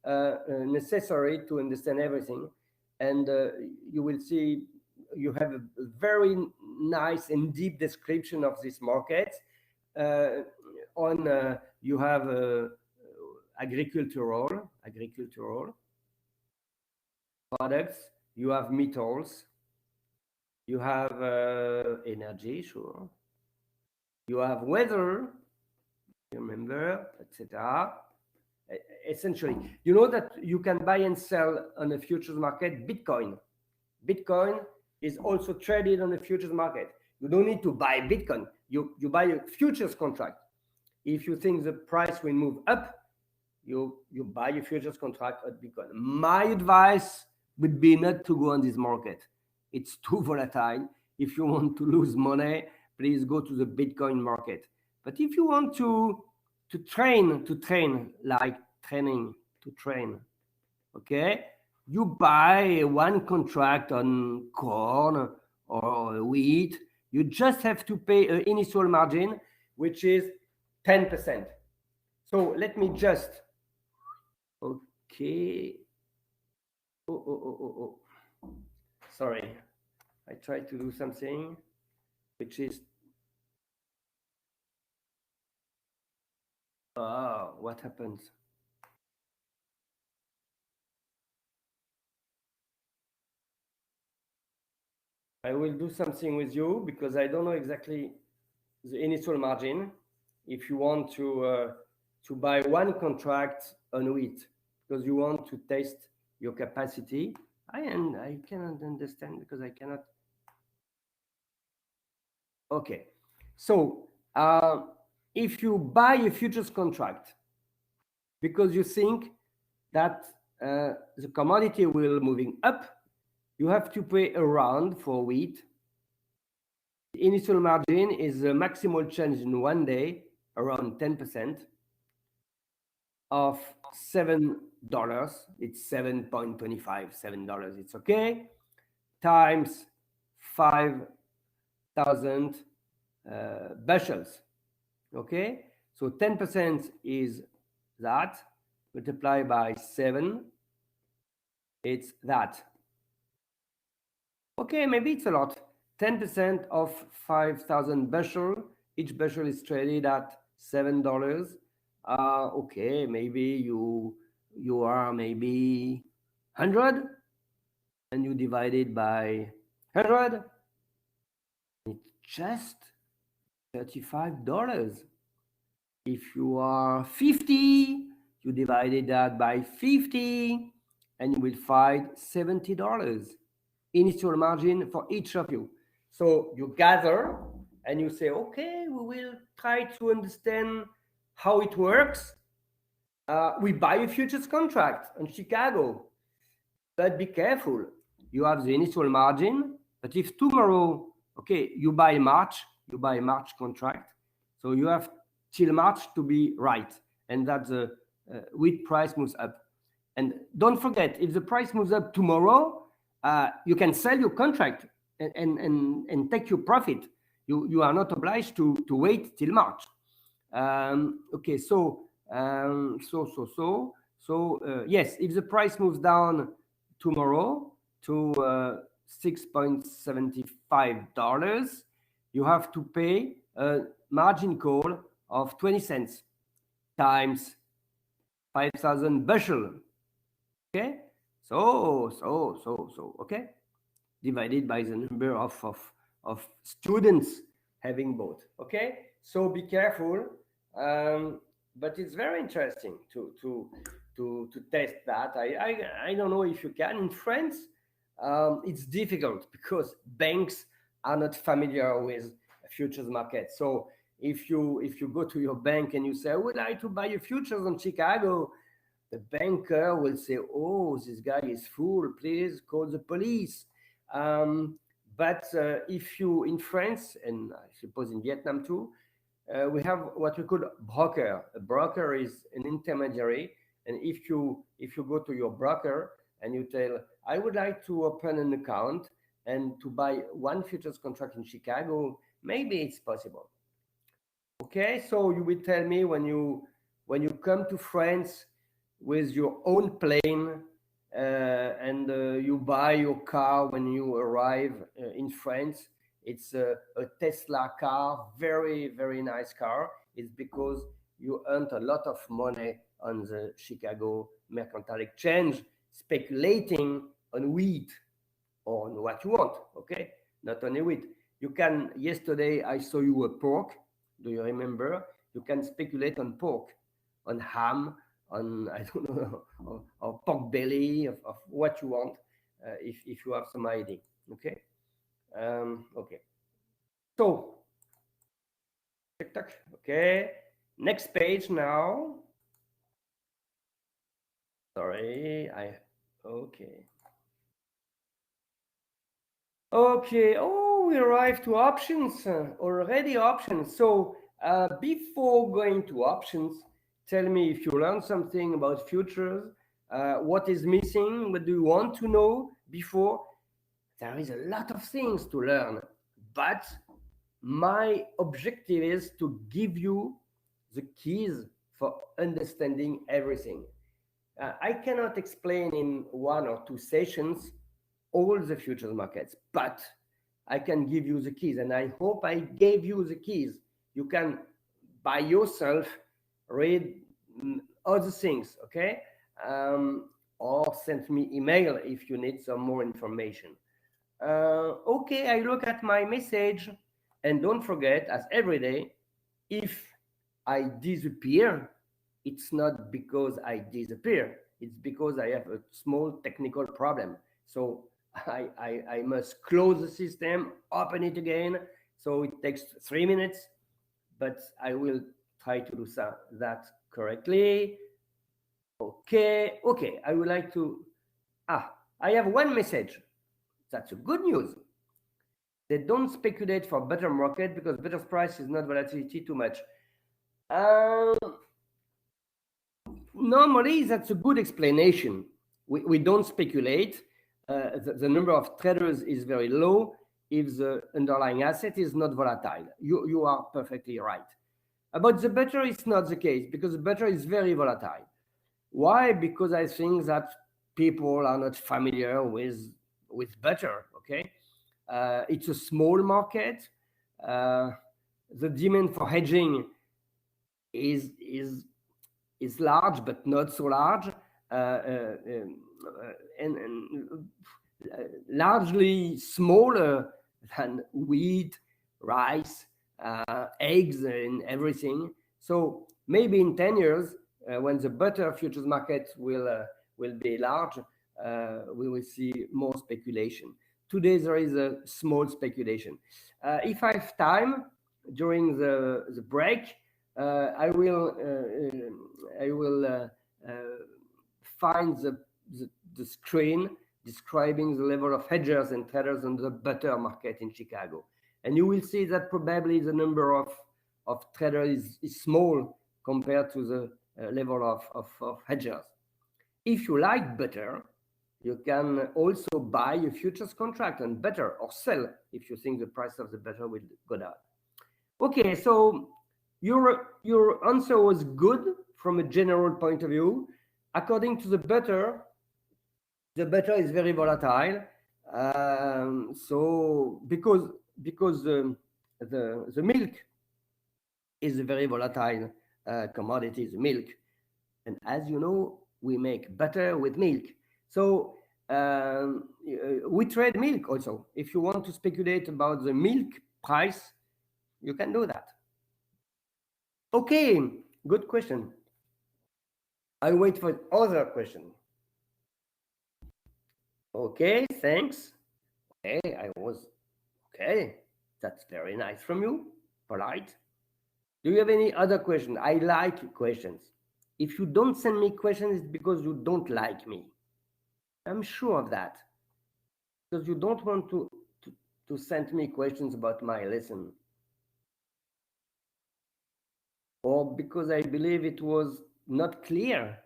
necessary to understand everything, and you will see you have a very nice and deep description of this market. You have agricultural products, you have metals, you have energy, sure, you have weather, remember, etc. Essentially, you know that you can buy and sell on the futures market Bitcoin. Bitcoin is also traded on the futures market. You don't need to buy Bitcoin. You buy a futures contract. If you think the price will move up, you buy a futures contract at Bitcoin. My advice would be not to go on this market. It's too volatile. If you want to lose money, please go to the Bitcoin market. But if you want to train, okay, you buy one contract on corn or wheat. You just have to pay an initial margin, which is 10%. So let me just, okay. Oh. Sorry, I tried to do something, which is, what happens? I will do something with you because I don't know exactly the initial margin. If you want to buy one contract on wheat because you want to test your capacity, I cannot understand because I cannot. Okay, so if you buy a futures contract because you think that the commodity will moving up, you have to pay around for wheat Initial margin is the maximal change in one day, around 10% of $7. It's 7.25, $7. It's okay. Times 5,000 bushels. Okay. So 10% is that multiplied by 7. It's that. Okay, maybe it's a lot. 10% of 5,000 bushel. Each bushel is traded at $7. Okay, maybe you are maybe 100, and you divide it by 100. It's just $35. If you are 50, you divided that by 50, and you will find $70 initial margin for each of you. So you gather and you say, okay, we will try to understand how it works. We buy a futures contract in Chicago, but be careful. You have the initial margin, but if tomorrow, okay, you buy a March contract, so you have till March to be right, and that the wheat price moves up. And don't forget, if the price moves up tomorrow, you can sell your contract and take your profit. You are not obliged to wait till March. Okay, yes, if the price moves down tomorrow to $6.75, you have to pay a margin call of 20 cents times 5,000 bushel. Okay, okay, divided by the number of students having both. Okay, so be careful, but it's very interesting to test that. I don't know if you can. In France, it's difficult because banks are not familiar with futures market. So if you go to your bank and you say, I would like to buy a futures on Chicago, the banker will say, oh, this guy is fool, please call the police. But if you, in France, and I suppose in Vietnam too, we have what we call broker. A broker is an intermediary, and if you go to your broker and you tell, I would like to open an account and to buy one futures contract in Chicago, maybe it's possible. Okay, so you will tell me when you come to France with your own plane and you buy your car when you arrive in France. It's a Tesla car, very, very nice car. It's because you earned a lot of money on the Chicago Mercantile Exchange, speculating on wheat or on what you want, okay? Not only wheat. You can, yesterday I saw you a pork. Do you remember? You can speculate on pork, on ham, on, I don't know, or pork belly, of what you want, if you have some idea, okay? Okay. So, okay. Next page now. Sorry, okay. Okay, oh, we arrived to options, already options. So before going to options, tell me if you learned something about futures, what is missing, what do you want to know before. There is a lot of things to learn, but my objective is to give you the keys for understanding everything. I cannot explain in one or two sessions all the futures markets, but I can give you the keys, and I hope I gave you the keys. You can by yourself read other things, okay? Or send me email if you need some more information. Okay, I look at my message, and don't forget, as every day, if I disappear, it's not because I disappear. It's because I have a small technical problem. So I must close the system, open it again. So it takes 3 minutes, but I will try to do that correctly. Okay, I would like to, I have one message. That's a good news. They don't speculate for better market because better price is not volatility too much. Normally, that's a good explanation. We don't speculate. The number of traders is very low if the underlying asset is not volatile. You are perfectly right. About the better, it's not the case because the better is very volatile. Why? Because I think that people are not familiar with better. Okay, it's a small market. The demand for hedging is large, but not so large, and largely smaller than wheat, rice, eggs, and everything. So maybe in 10 years, when the butter futures market will be large, we will see more speculation. Today there is a small speculation. If I have time during the break, I will find the screen describing the level of hedgers and traders on the butter market in Chicago, and you will see that probably the number of traders is small compared to the level of hedgers. If you like butter, you can also buy a futures contract on butter or sell if you think the price of the butter will go down. Okay, so your answer was good from a general point of view. According to the butter is very volatile. So because the milk is a very volatile commodity, the milk, and as you know, we make butter with milk. So we trade milk also. If you want to speculate about the milk price, you can do that. Okay, good question. I wait for other question. Okay, thanks. Okay, okay. That's very nice from you. Polite. Do you have any other question? I like questions. If you don't send me questions, it's because you don't like me. I'm sure of that. Because you don't want to send me questions about my lesson. Or because I believe it was not clear.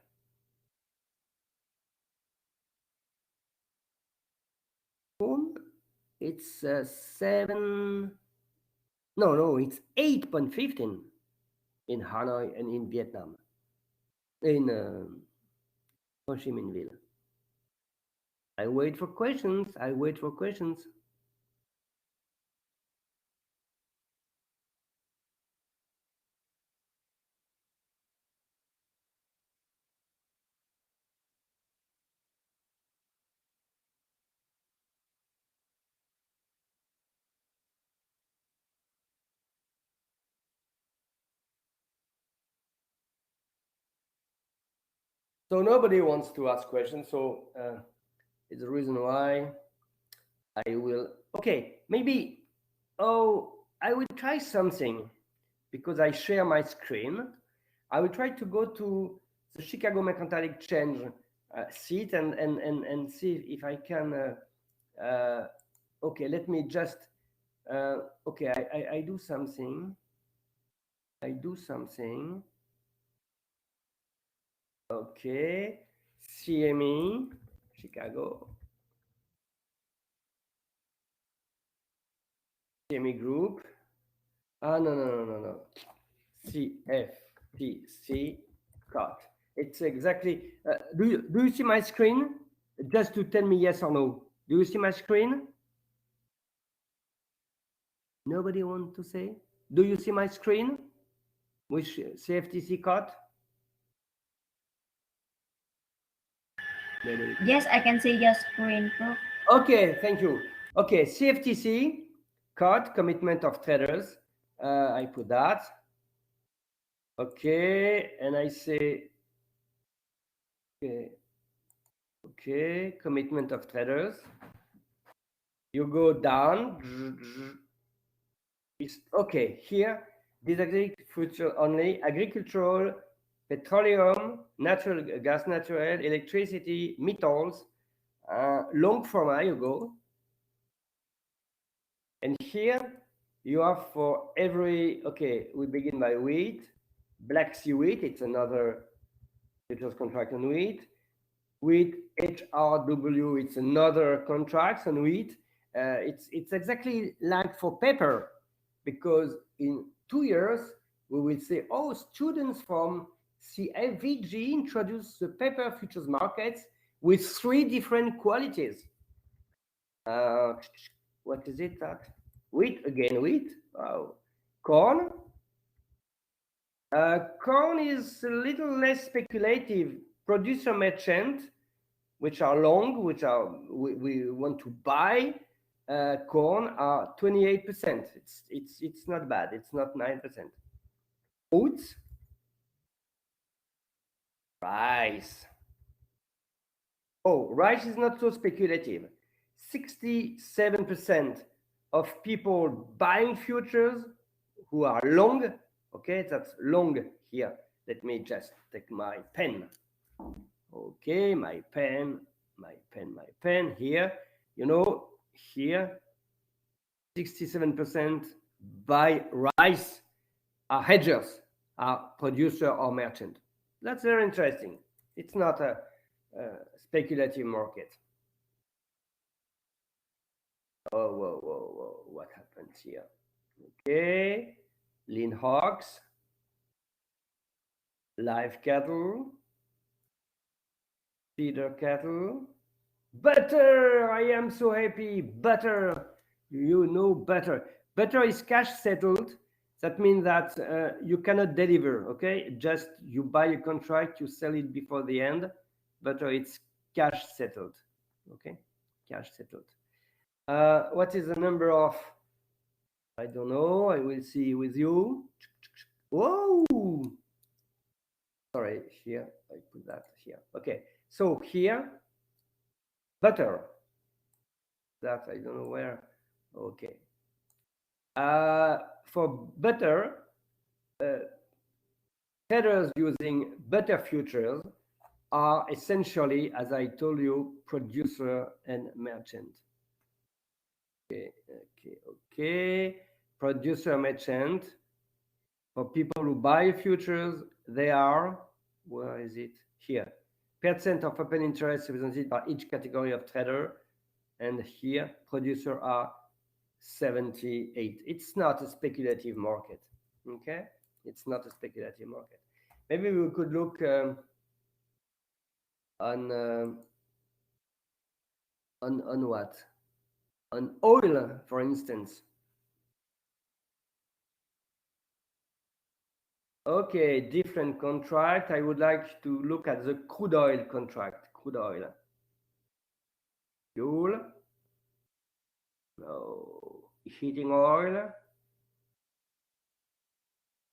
It's 7. No, it's 8.15 in Hanoi and in Vietnam, in Ho Chi Minh Ville. I wait for questions. So nobody wants to ask questions. So it's the reason why I will. Okay, maybe. Oh, I will try something because I share my screen. I will try to go to the Chicago Mercantile Exchange seat and see if I can. Okay, let me just. Okay, I do something. Okay, CME, Chicago. CME Group. No. CFTC COT. It's exactly. Do you see my screen? Just to tell me yes or no. Do you see my screen? Nobody want to say? Do you see my screen? Which CFTC COT? Yes, I can see your screen, Prof. Okay, thank you. Okay, CFTC COT, commitment of traders. I put that. Okay, and I say, okay, commitment of traders. You go down. Okay, here, this future only, agricultural, petroleum, natural gas, natural, electricity, metals, long format, you go. And here you have for every, okay, we begin by wheat, Black Sea wheat, it's another futures contract on wheat. Wheat HRW, it's another contract on wheat. It's exactly like for paper, because in 2 years we will say, oh, students from CFVG introduced the paper futures markets with 3 different qualities. What is it that? Wheat, again, wheat. Wow. Corn. Corn is a little less speculative. Producer merchant, which are long, which are we want to buy corn, are 28%. It's not bad. It's not 9%. Oats, rice. Oh, rice is not so speculative. 67% of people buying futures who are long. Okay, that's long here. Let me just take my pen. Okay, my pen here. You know, here 67% buy rice, are hedgers, are producer or merchant. That's very interesting. It's not a speculative market. Oh, whoa, what happened here? Okay, lean hogs, live cattle, feeder cattle, butter. I am so happy. Butter, you know, butter. Butter is cash settled. That means that you cannot deliver. Okay, just you buy a contract, you sell it before the end. Butter, it's cash settled. Okay, cash settled. What is the number of? I don't know. I will see with you. Whoa! Sorry, here I put that here. Okay, so here, butter. That I don't know where. Okay. For butter, traders using butter futures are essentially, as I told you, producer and merchant. Okay. Producer, merchant. For people who buy futures, they are, where is it? Here. Percent of open interest represented by each category of trader. And here, producer are 78. It's not a speculative market. Okay, it's not a speculative market. Maybe we could look on what? On oil, for instance. Okay, different contract. I would like to look at the crude oil contract. Crude oil. Fuel. No. Heating oil.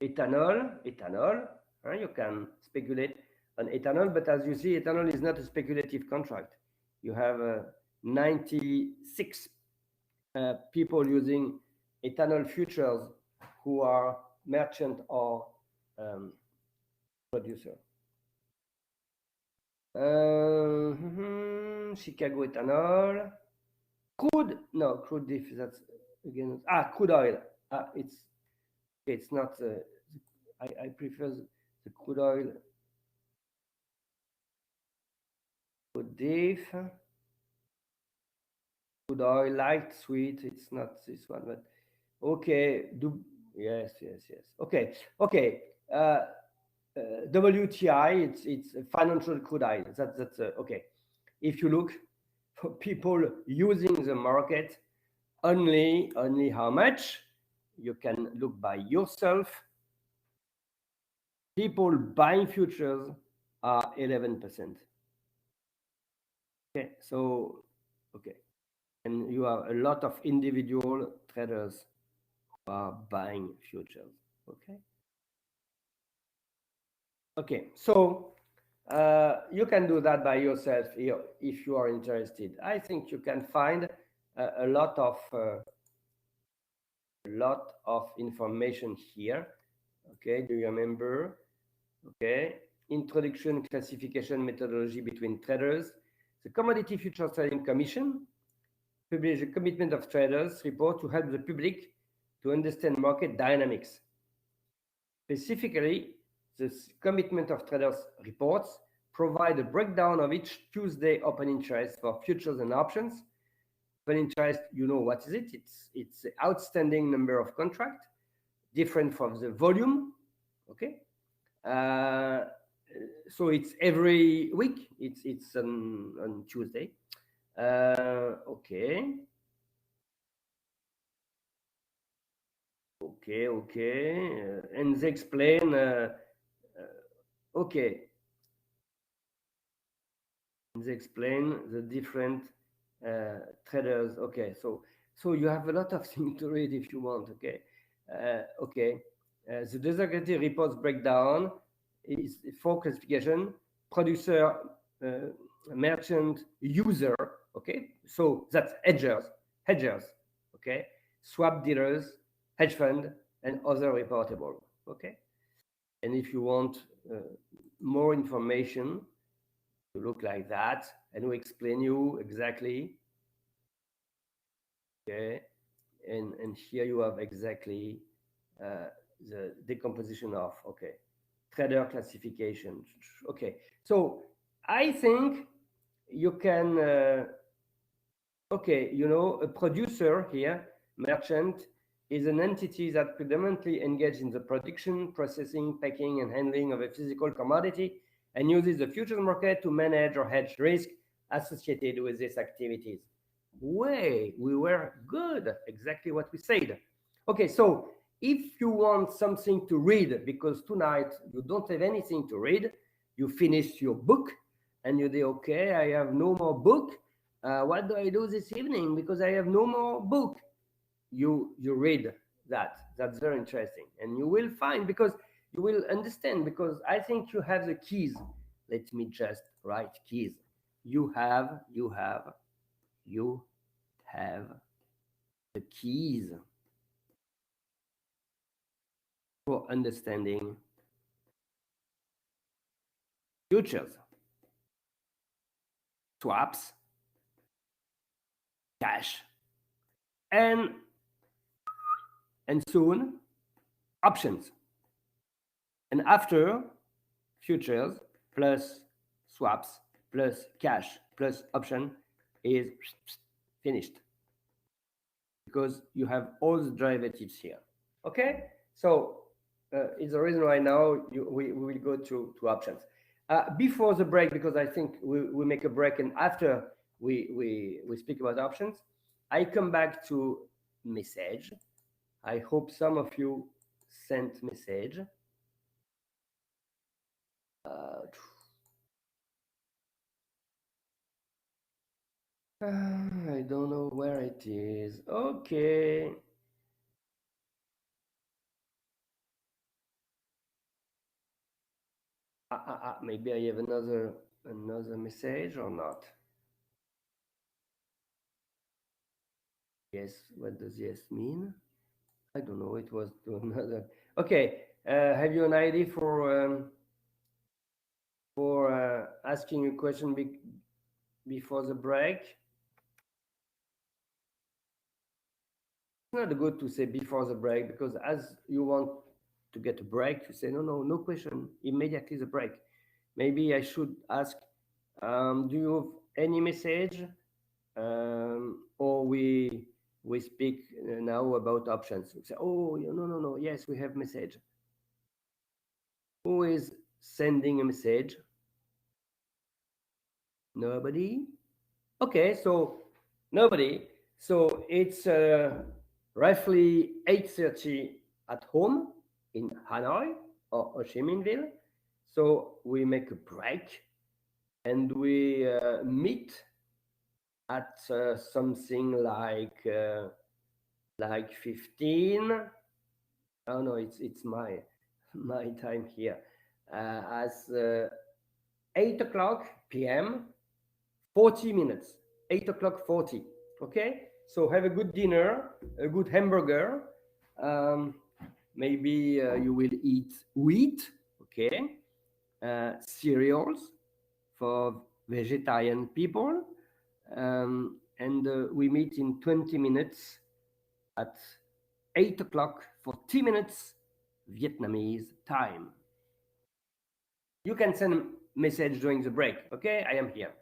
Ethanol. You can speculate on ethanol, but as you see, ethanol is not a speculative contract. You have 96 people using ethanol futures who are merchant or producer. Chicago ethanol. Crude diff, that's again, crude oil. It's not, I prefer the crude oil. Crude diff. Crude oil, light, sweet, it's not this one, but okay. Yes. Okay. WTI, it's financial crude oil. That's okay. If you look for people using the market, only how much, you can look by yourself. People buying futures are 11%. Okay, so and you have a lot of individual traders who are buying futures. Okay, so you can do that by yourself if you are interested. I think you can find a lot of information here. Okay, do you remember? Okay, introduction, classification, methodology between traders, the Commodity Futures Trading Commission, publish a commitment of traders report to help the public to understand market dynamics. Specifically, the commitment of traders reports provide a breakdown of each Tuesday open interest for futures and options. Open interest, you know what is it? It's the outstanding number of contract, different from the volume. Okay, so it's every week. It's on Tuesday. Okay. And they explain. Okay. They explain the different traders. Okay, so you have a lot of things to read if you want. Okay, the disaggregated reports breakdown is for classification: producer, merchant, user. Okay, so that's hedgers. Okay, swap dealers, hedge fund, and other reportable. Okay, and if you want more information, to look like that, and we explain you exactly. Okay, and here you have exactly the decomposition of trader classification. Okay, so I think you can a producer here, merchant, is an entity that predominantly engages in the production, processing, packing, and handling of a physical commodity and uses the futures market to manage or hedge risk associated with these activities. We were good, exactly what we said. Okay, so if you want something to read, because tonight you don't have anything to read, you finish your book and you say, okay, I have no more book. What do I do this evening? Because I have no more book. You read that. That's very interesting. And you will find, because you will understand, because I think you have the keys. Let me just write keys. You have the keys for understanding futures, swaps, cash, and soon options. And after, futures plus swaps plus cash plus option is finished, because you have all the derivatives here. Okay, so it's the reason why now we will go to options. Before the break, because I think we make a break, and after we speak about options, I come back to message. I hope some of you sent message. I don't know where it is. Okay. Maybe I have another message or not. Yes, what does yes mean? I don't know. It was to another. Okay. Have you an idea for asking a question before the break? It's not good to say before the break, because as you want to get a break, you say no question, immediately the break. Maybe I should ask, do you have any message, or we speak now about options? We say, oh no, yes, we have message. Who is sending a message? Nobody. Okay, so nobody. So it's roughly 8:30 at home in Hanoi or Ho Chi Minh Ville. So we make a break and we meet at something like 15. Oh no, it's my time here. As 8 o'clock p.m. 40 minutes. 8 o'clock 40. Okay, so have a good dinner, a good hamburger. Maybe you will eat wheat. Okay, cereals for vegetarian people. and we meet in 20 minutes at 8 o'clock, 40 minutes Vietnamese time. You can send a message during the break. Okay, I am here.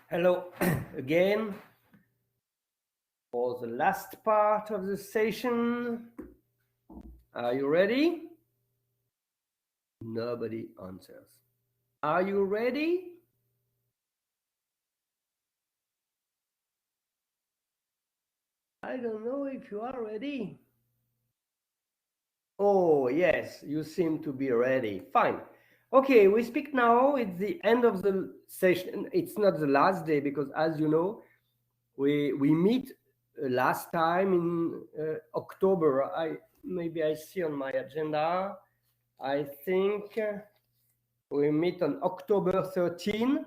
Hello again for the last part of the session. Are you ready? Nobody answers. Are you ready? I don't know if you are ready. Oh, yes, you seem to be ready. Fine. Okay, we speak now. It's the end of the session. It's not the last day because, as you know, we meet last time in October. I see on my agenda. I think we meet on October 13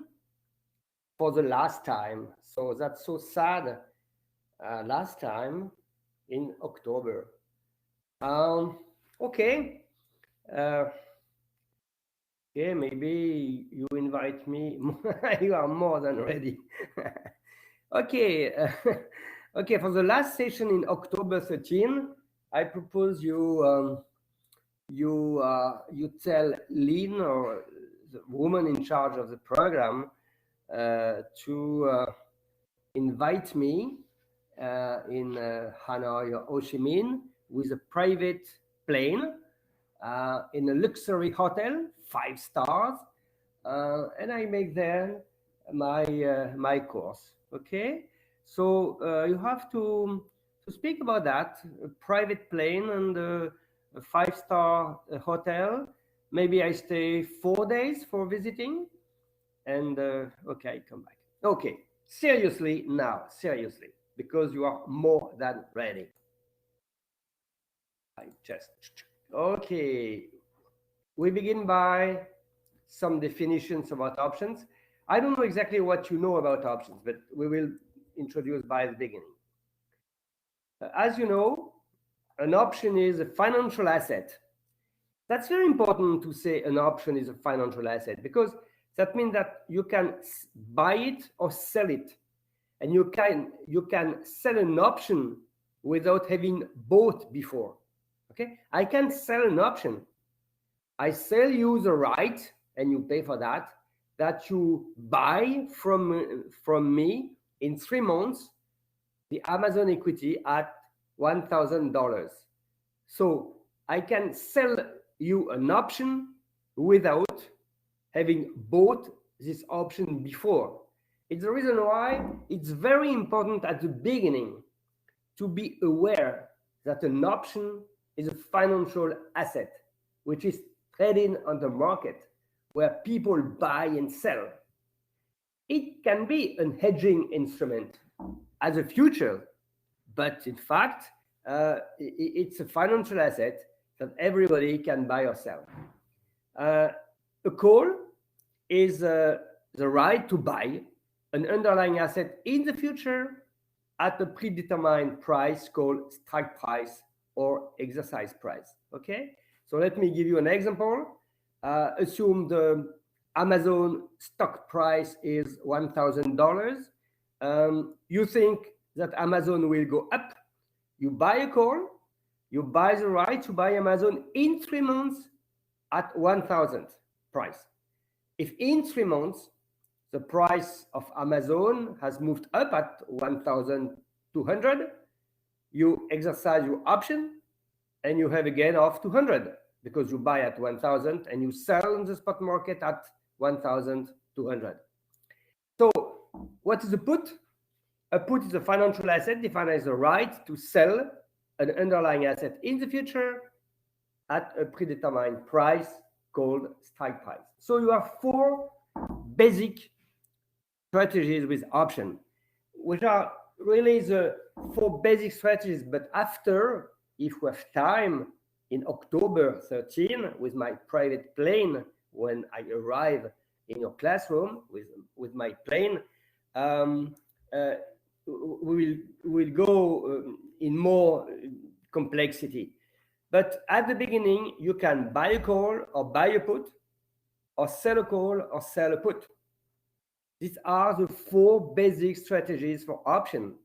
for the last time. So that's so sad. Last time in October. Okay. Uh, okay, maybe you invite me. You are more than ready. Okay. Okay, for the last session in October 13, I propose you tell Lynn or the woman in charge of the program to invite me in Hanoi or Ho Chi Minh with a private plane in a luxury hotel, 5 stars, and I make there my course. Okay, so you have to speak about that, a private plane and a 5-star hotel. Maybe I stay 4 days for visiting, and okay, I come back. Okay, seriously now, seriously, because you are more than ready. I just okay. We begin by some definitions about options. I don't know exactly what you know about options, but we will introduce by the beginning. As you know, an option is a financial asset. That's very important to say an option is a financial asset because that means that you can buy it or sell it, and you can sell an option without having bought before. Okay, I can sell an option. I sell you the right, and you pay for that you buy from me in 3 months the Amazon equity at $1,000. So I can sell you an option without having bought this option before. It's the reason why it's very important at the beginning to be aware that an option is a financial asset which is trading on the market where people buy and sell. It can be an hedging instrument as a future, but in fact, it's a financial asset that everybody can buy or sell. A call is the right to buy an underlying asset in the future at a predetermined price called strike price or exercise price. Okay, so let me give you an example. Assume the Amazon stock price is $1,000. You think that Amazon will go up. You buy a call, you buy the right to buy Amazon in 3 months at 1,000 price. If in 3 months the price of Amazon has moved up at 1,200, you exercise your option and you have a gain of 200 because you buy at 1,000 and you sell in the spot market at 1,200. So what is a put? A put is a financial asset defined as the right to sell an underlying asset in the future at a predetermined price called strike price. So you have 4 basic strategies with option, which are really the 4 basic strategies. But after, if we have time, in October 13, with my private plane, when I arrive in your classroom with my plane, we will go in more complexity. But at the beginning, you can buy a call or buy a put, or sell a call or sell a put. These are the 4 basic strategies for option.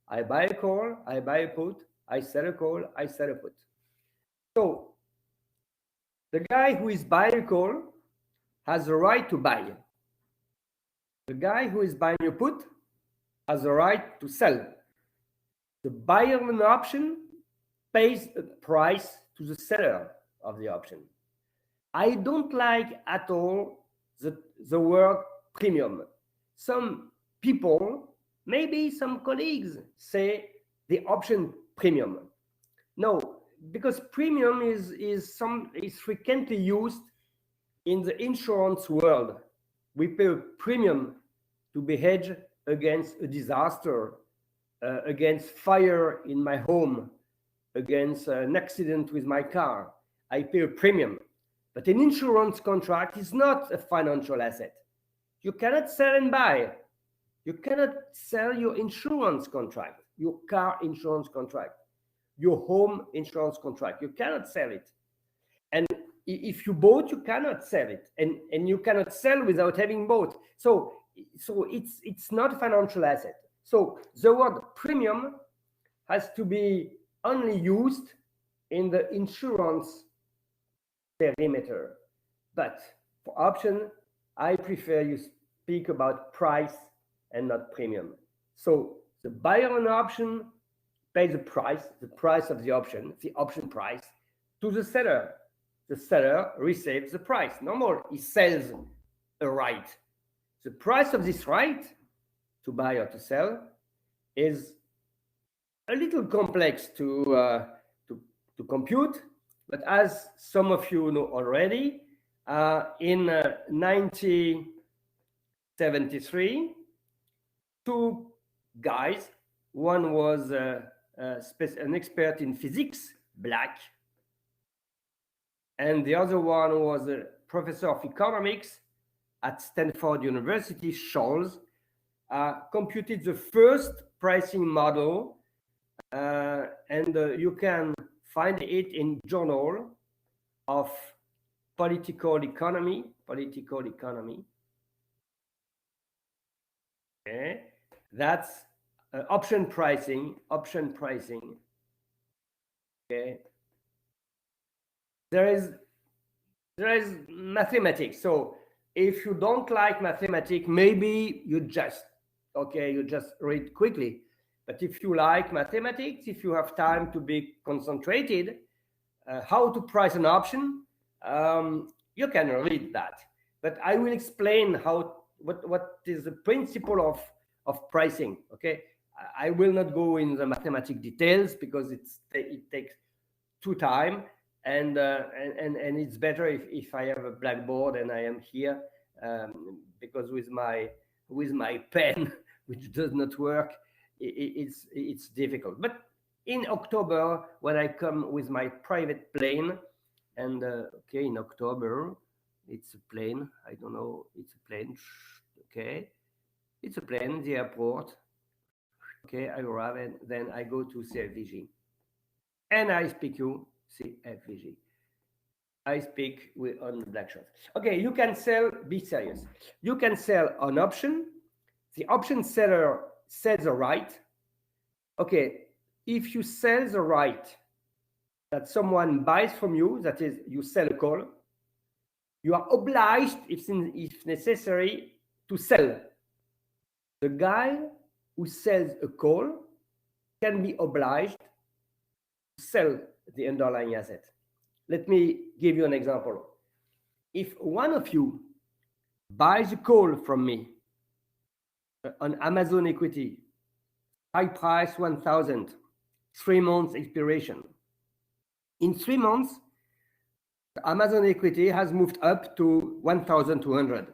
I buy a call, I buy a put, I sell a call, I sell a put. So the guy who is buying a call has the right to buy. The guy who is buying your put has the right to sell. The buyer of an option pays a price to the seller of the option. I don't like at all the word premium. Some people, maybe some colleagues, say the option premium. No, because premium is frequently used in the insurance world. We pay a premium to be hedged against a disaster, against fire in my home, against an accident with my car. I pay a premium. But an insurance contract is not a financial asset. You cannot sell and buy. You cannot sell your insurance contract, your car insurance contract, your home insurance contract. You cannot sell it. And if you bought, you cannot sell it. And you cannot sell without having bought. So it's not a financial asset. So the word premium has to be only used in the insurance perimeter. But for option, I prefer you speak about price and not premium. So the buyer on option pays the price of the option price, to the seller. The seller receives the price. Normal, he sells a right. The price of this right to buy or to sell is a little complex to compute, but as some of you know already, in 1973, two guys, one was an expert in physics, Black, and the other one was a professor of economics at Stanford University, Scholz, computed the first pricing model, and you can find it in Journal of Political Economy. Okay, that's option pricing. Okay, there is mathematics. So if you don't like mathematics, maybe you just read quickly. But if you like mathematics, if you have time to be concentrated, how to price an option, you can read that. But I will explain what is the principle of pricing. Okay, I will not go in the mathematic details because it takes too time, and it's better if I have a blackboard and I am here, because with my pen, which does not work, it's difficult. But in October, when I come with my private plane, and okay, in October, it's a plane. I don't know, it's a plane. Okay, it's a plane. The airport. Okay, I arrive and then I go to CFVG, and I speak you CFVG. I speak on Blackshot. Okay, you can sell. Be serious. You can sell an option. The option seller sells a right. Okay, if you sell the right that someone buys from you, that is, you sell a call, you are obliged, if necessary, to sell. The guy who sells a call can be obliged to sell the underlying asset. Let me give you an example. If one of you buys a call from me on Amazon equity, high price 1,000, 3 months expiration. In 3 months, the Amazon equity has moved up to 1,200.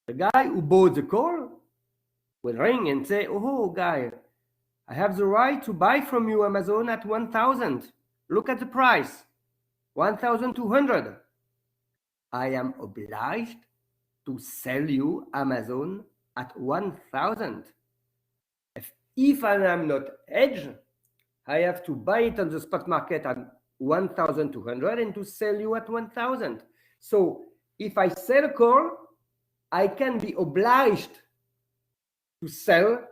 The guy who bought the call will ring and say, "Oh, guy, I have the right to buy from you Amazon at 1,000. Look at the price, 1,200. I am obliged to sell you Amazon at 1,000. If I am not hedged, I have to buy it on the spot market at 1,200 and to sell you at 1,000. So if I sell a call, I can be obliged to sell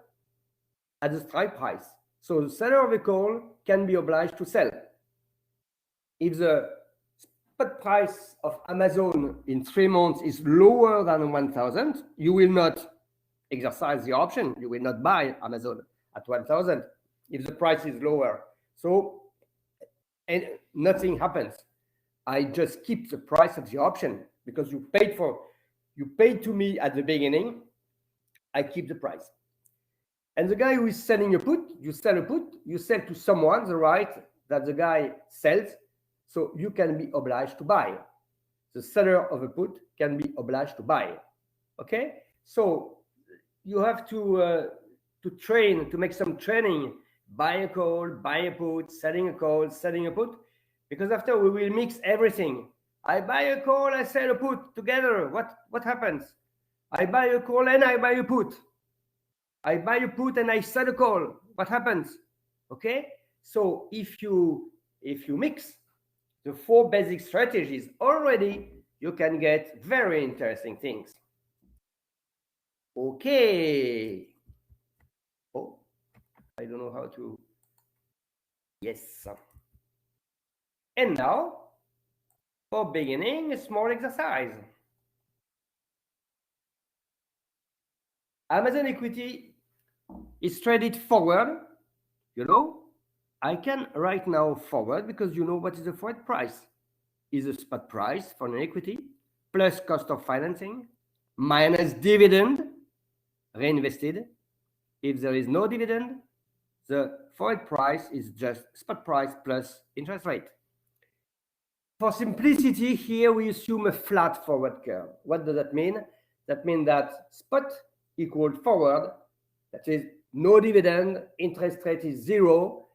at the strike price. So the seller of a call can be obliged to sell. If the spot price of Amazon in 3 months is lower than 1,000, you will not exercise the option. You will not buy Amazon at 1,000 if the price is lower. So, and nothing happens. I just keep the price of the option because you paid to me at the beginning. I keep the price. And the guy who is selling a put, you sell a put, you sell to someone the right that the guy sells, so you can be obliged to buy. The seller of a put can be obliged to buy. Okay, so you have to train, to make some training, buy a call, buy a put, selling a call, selling a put, because after we will mix everything. I buy a call, I sell a put together. What happens? I buy a call and I buy a put. I buy a put and I sell a call. What happens? Okay, so if you mix the 4 basic strategies already, you can get very interesting things. Okay. Oh, I don't know how to. Yes. And now, for beginning, a small exercise. Amazon equity is traded forward. You know, I can right now forward because you know what is the forward price. Is a spot price for an equity plus cost of financing minus dividend reinvested. If there is no dividend, the forward price is just spot price plus interest rate. For simplicity, here we assume a flat forward curve. What does that mean? That means that spot equals forward, that is no dividend, interest rate is 0.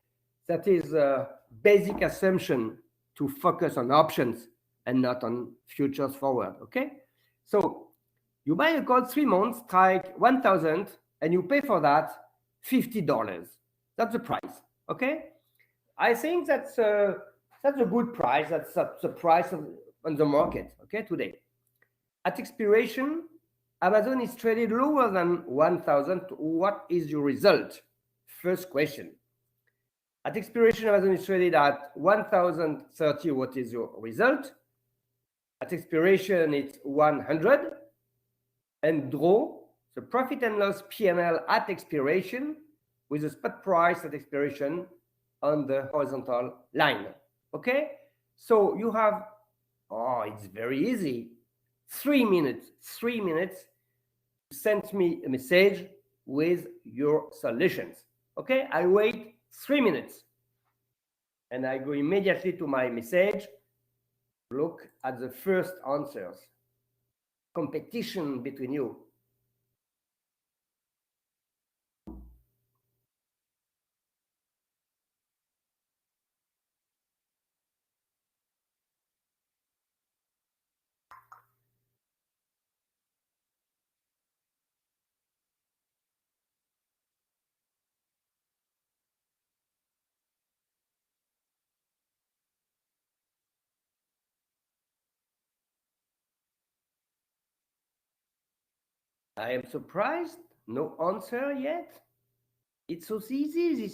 That is a basic assumption to focus on options and not on futures forward, okay? So you buy a call 3 months, strike 1,000, and you pay for that $50. That's the price, okay? I think that's a good price. That's the price on the market, okay, today. At expiration, Amazon is traded lower than 1,000. What is your result? First question. At expiration, Amazon is traded at 1,030. What is your result? At expiration, it's 100. And draw the profit and loss P&L at expiration with the spot price at expiration on the horizontal line. Okay? So you have, it's very easy. 3 minutes to send me a message with your solutions. Okay? I wait 3 minutes and I go immediately to my message. Look at the first answers. Competition between you. I am surprised. No answer yet. It's so easy.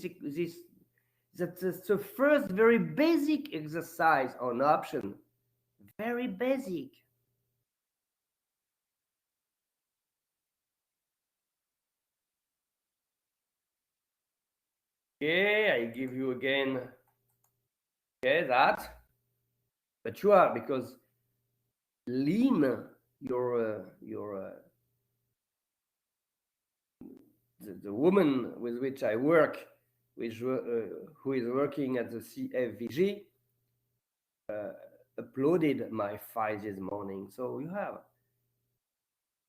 That's the first very basic exercise on option. Very basic. Okay, I give you again. Okay, that. But you are, because lean your the woman with which I work, who is working at the CFVG, uploaded my file this morning. So you have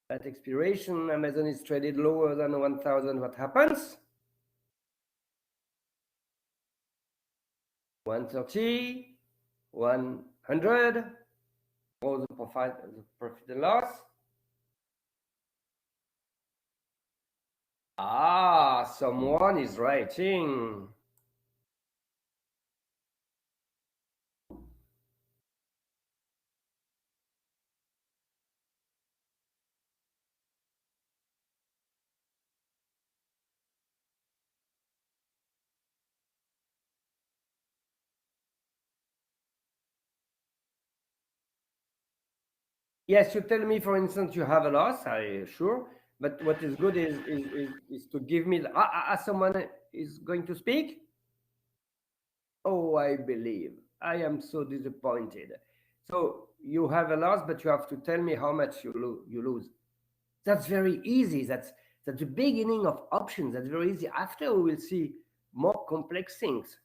at expiration, Amazon is traded lower than 1,000. What happens? 130, 100, all the profit and loss. Someone is writing. Yes, you tell me, for instance, you have a loss, I sure, But what is good is to give me someone is going to speak. Oh, I believe. I am so disappointed. So you have a loss, but you have to tell me how much you lose. That's very easy. That's the beginning of options. That's very easy. After we will see more complex things.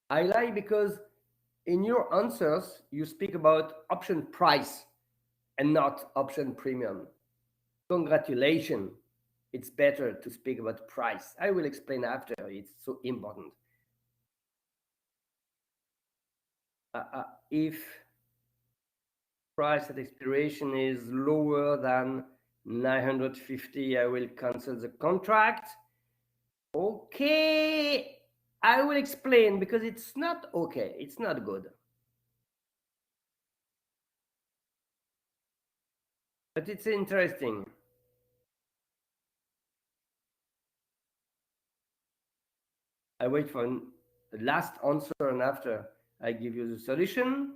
I lie because in your answers you speak about option price and not option premium. Congratulations. It's better to speak about price. I will explain after. It's so important. If price at expiration is lower than 950, I will cancel the contract. Okay, I will explain because it's not okay. It's not good. But it's interesting. I wait for the last answer and after I give you the solution.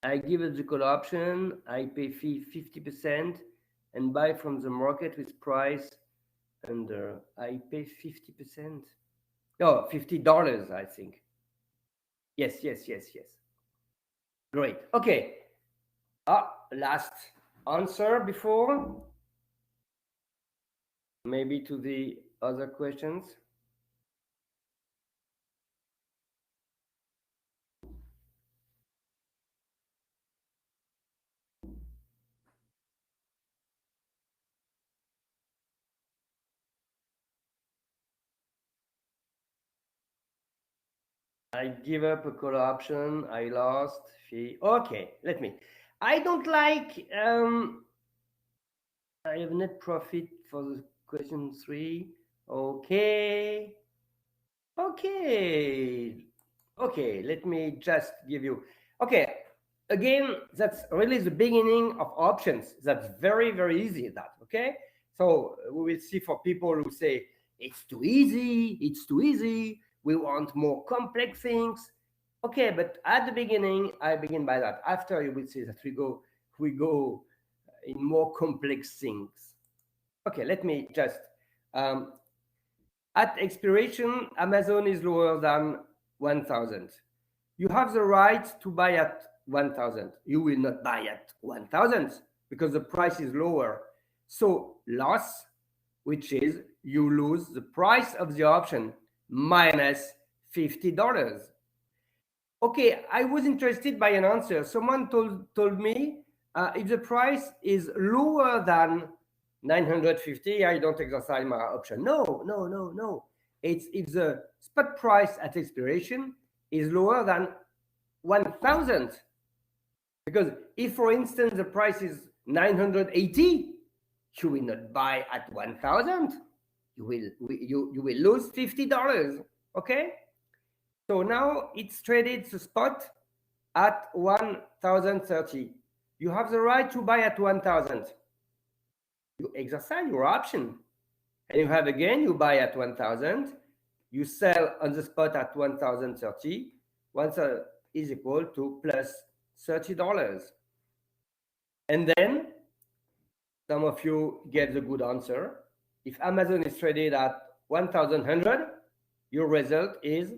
I give it the call option. I pay fee 50% and buy from the market with price under. I pay 50%. No, $50, I think. Yes. Great. Okay. Last answer before maybe to the other questions. I give up a call option. I lost fee. Okay, let me. I don't like. I have net profit for the question 3. Okay. Okay. Let me just give you. Okay. Again, that's really the beginning of options. That's very, very easy. That okay. So we will see for people who say it's too easy. It's too easy. We want more complex things. Okay, but at the beginning, I begin by that. After you will see that we go in more complex things. Okay, let me just at expiration, Amazon is lower than 1,000. You have the right to buy at 1,000. You will not buy at 1,000 because the price is lower. So loss, which is you lose the price of the option minus $50. Okay, I was interested by an answer. Someone told me if the price is lower than 950, I don't exercise my option. No. It's if the spot price at expiration is lower than 1,000. Because if, for instance, the price is 980, you will not buy at 1,000. You will lose $50. Okay. So now it's traded the spot at 1,030. You have the right to buy at 1,000. You exercise your option. And you have again, you buy at 1,000. You sell on the spot at 1,030. 1,000 is equal to plus $30. And then some of you get the good answer. If Amazon is traded at 1,100, your result is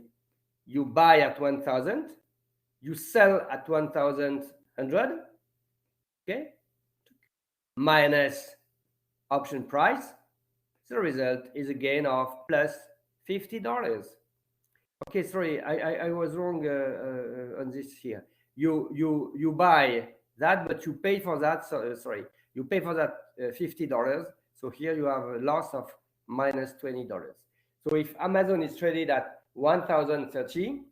you buy at 1,000, you sell at 1,100, okay, minus option price. The result is a gain of plus $50. Okay, sorry, I was wrong on this here. You buy that, but you pay for that. Sorry, you pay for that $50. So here you have a loss of minus $20. So if Amazon is traded at 1,030,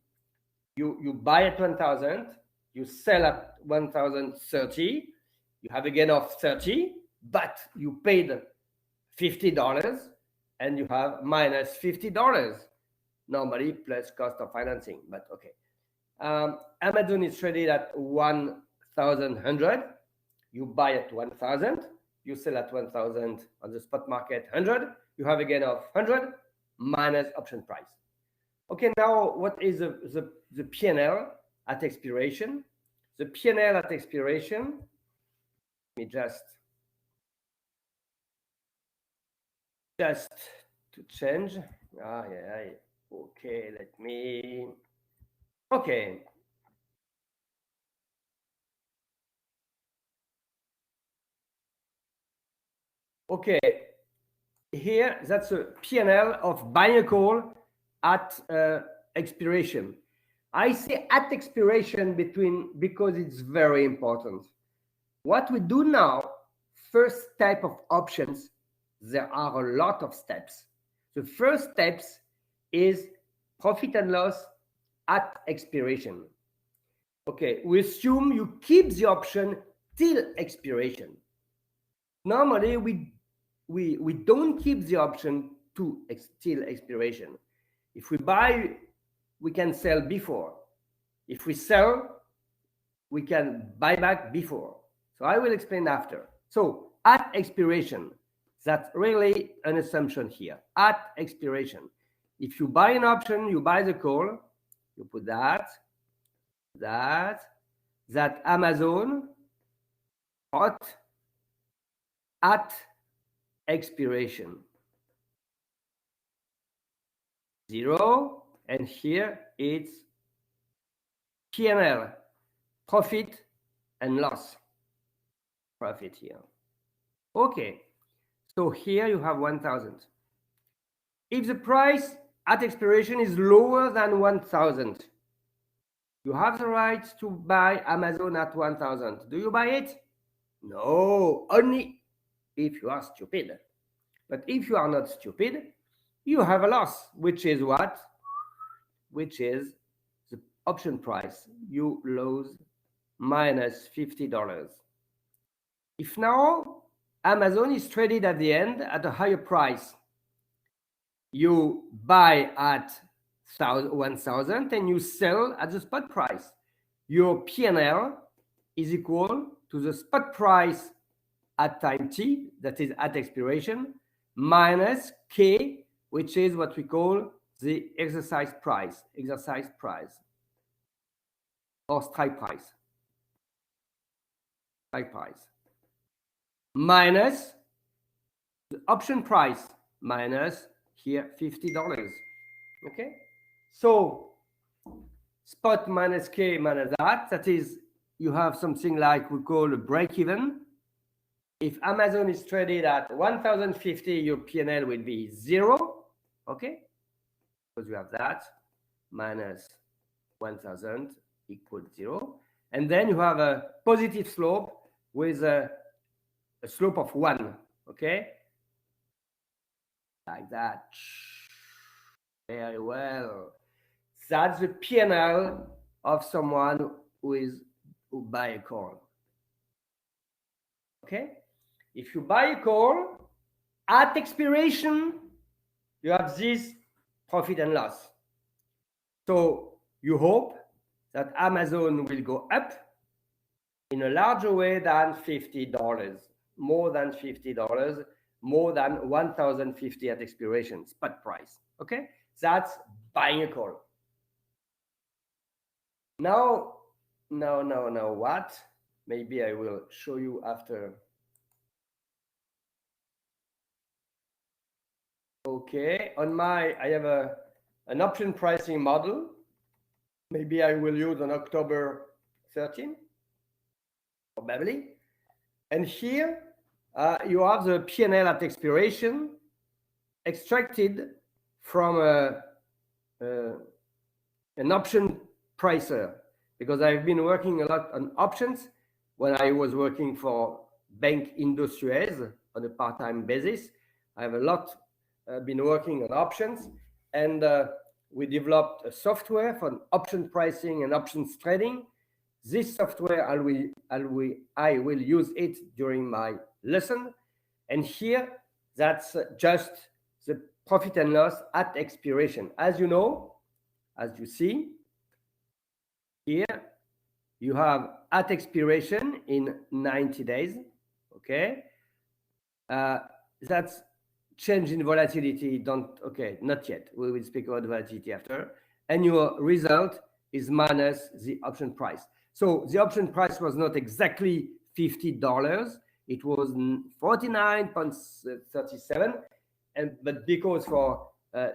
you buy at 1,000, you sell at 1,030, you have a gain of 30, but you paid $50 and you have minus $50. normally plus cost of financing, but okay. Amazon is traded at 1,100. You buy at 1,000. You sell at 1,000 on the spot market 100. You have a gain of 100 minus option price. Okay, now what is the P&L at expiration? The P&L at expiration, let me just to change. Okay, let me. Okay. Okay, here that's a P&L of buying a call at expiration. I say at expiration because it's very important. What we do now, first type of options, there are a lot of steps. The first steps is profit and loss at expiration. Okay, we assume you keep the option till expiration. Normally, we don't keep the option till expiration. If we buy, we can sell before. If we sell, we can buy back before. So I will explain after. So at expiration, that's really an assumption here. At expiration, if you buy an option, you buy the call, you put that Amazon at expiration 0, and here it's P&L, profit and loss. Profit here. Okay, so here you have 1,000. If the price at expiration is lower than 1,000, you have the right to buy Amazon at 1,000. Do you buy it? No, only if you are stupid. But if you are not stupid, you have a loss, which is what? Which is the option price. You lose minus $50. If now Amazon is traded at the end at a higher price, you buy at 1,000 and you sell at the spot price. Your P&L is equal to the spot price at time t, that is at expiration, minus K, which is what we call the exercise price or strike price, minus the option price, minus here $50. Okay, so spot minus K minus that is, you have something like we call a break even. If Amazon is traded at 1,050, your P&L will be 0. Okay, because you have that minus 1,000 equals 0, and then you have a positive slope with a slope of 1. Okay, like that. Very well. That's the P&L of someone who buy a call. Okay, if you buy a call at expiration, you have this profit and loss. So you hope that Amazon will go up in a larger way than $50, more than $50, more than 1,050 at expiration, spot price. Okay, that's buying a call. Now what? Maybe I will show you after. Okay, I have an option pricing model. Maybe I will use on October 13, probably. And here you have the P&L at expiration extracted from an option pricer, because I've been working a lot on options when I was working for Banque Industrielle on a part-time basis. I have a lot been working on options, and we developed a software for option pricing and options trading. This software, I will use it during my lesson. And here, that's just the profit and loss at expiration. As you know, as you see here, you have at expiration in 90 days. Okay, that's change in volatility. Not yet. We will speak about volatility after. And your result is minus the option price. So the option price was not exactly $50. It was 49.37. But because for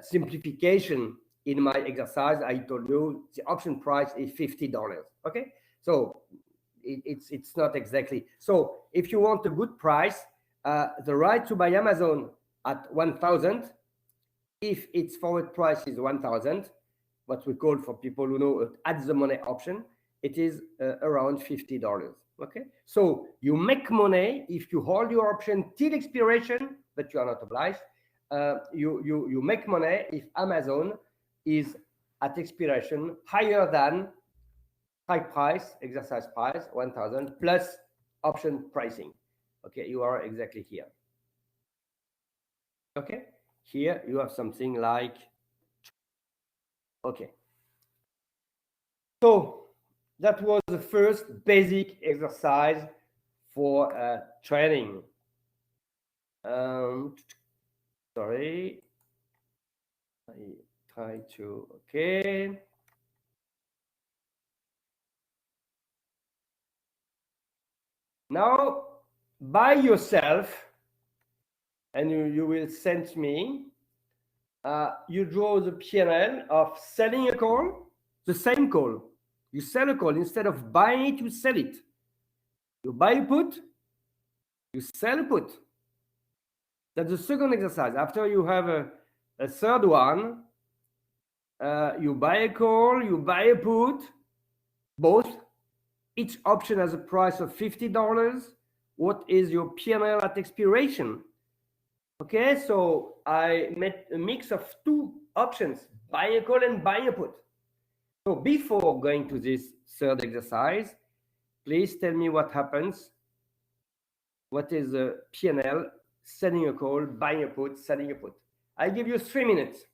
simplification in my exercise, I told you the option price is $50. Okay, so it's not exactly. So if you want a good price, the right to buy Amazon at 1,000, if its forward price is 1,000, what we call for people who know at the money option, it is around $50. Okay, so you make money if you hold your option till expiration, but you are not obliged. You make money if Amazon is at expiration higher than strike price, exercise price, 1,000 plus option pricing. Okay, you are exactly here. Okay, here you have something like, okay. So that was the first basic exercise for training. Sorry, I try to, okay. Now, by yourself, and you will send me, you draw the P&L of selling a call, the same call. You sell a call. Instead of buying it, you sell it. You buy a put, you sell a put. That's the second exercise. After you have a third one, you buy a call, you buy a put, both. Each option has a price of $50. What is your P&L at expiration? Okay, so I made a mix of two options, buying a call and buying a put. So before going to this third exercise, please tell me what happens. What is the P&L, selling a call, buying a put, selling a put? I give you 3 minutes.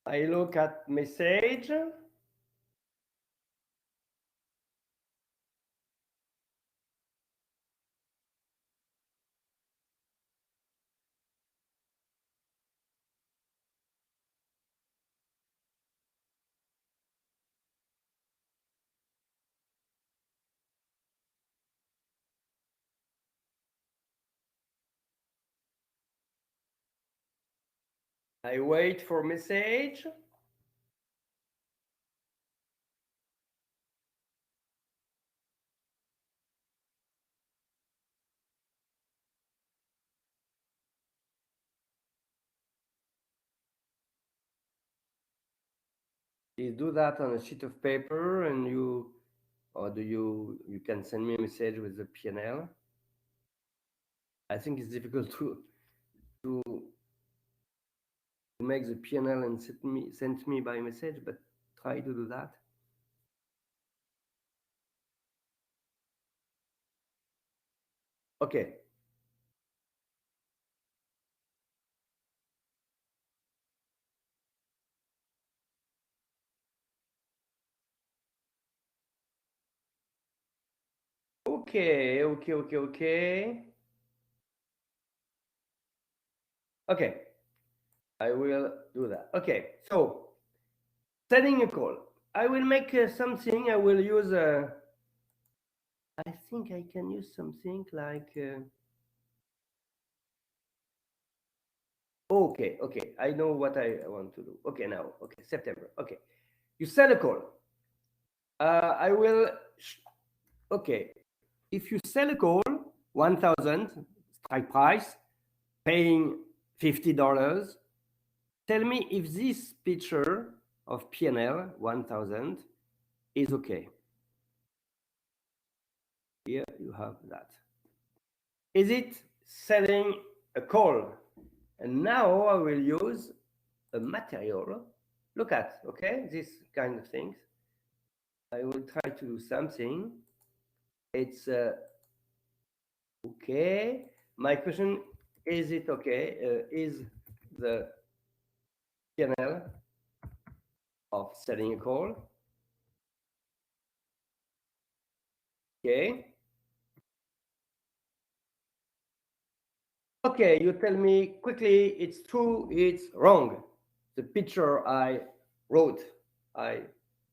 I look at message. I wait for message. Please do that on a sheet of paper, and you, or do you can send me a message with the P&L. I think it's difficult to make the P&L and send me by message, but try to do that. Okay. Okay. Okay, I will do that. Okay, so setting a call. I will make something. I will use I think I can use something like. Okay. I know what I want to do. Okay, now. Okay, September. Okay, you set a call. I will. Okay, if you sell a call, 1,000 strike price, paying $50. Tell me if this picture of PNL 1,000 is okay. Here you have that. Is it selling a call? And now I will use a material. Look at, okay, this kind of things. I will try to do something. It's okay. My question is it okay? Is the PNL of selling a call? Okay. Okay, you tell me quickly it's true, it's wrong. The picture I wrote, I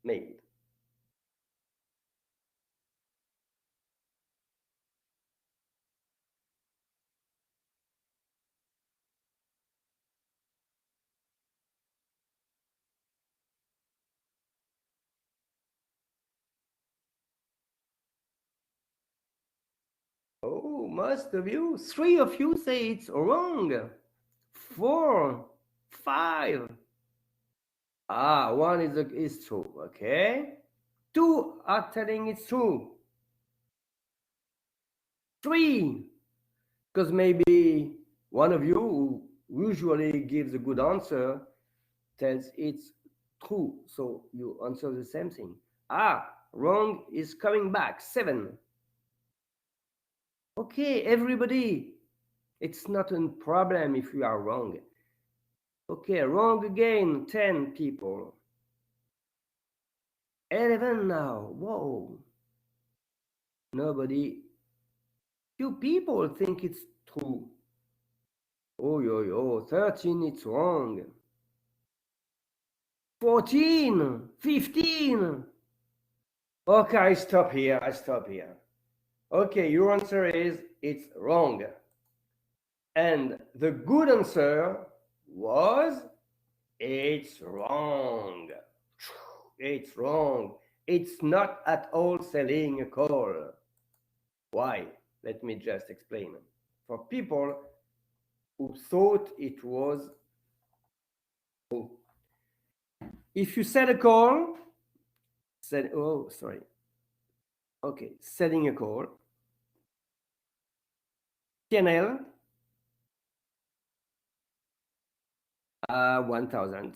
made. Oh, most of you, 3 of you say it's wrong. 4, 5. Ah, 1 is true, okay. 2 are telling it's true. 3, because maybe one of you who usually gives a good answer tells it's true, so you answer the same thing. Ah, wrong is coming back, 7. Okay, everybody, it's not a problem if you are wrong. Okay, wrong again, 10 people. 11 now, whoa. Nobody, few people think it's true. Oh, 13, it's wrong. 14, 15. Okay, I stop here. Okay, your answer is it's wrong. And the good answer was it's wrong. It's wrong. It's not at all selling a call. Why? Let me just explain. For people who thought it was, if you set a call, setting a call, PNL 1,000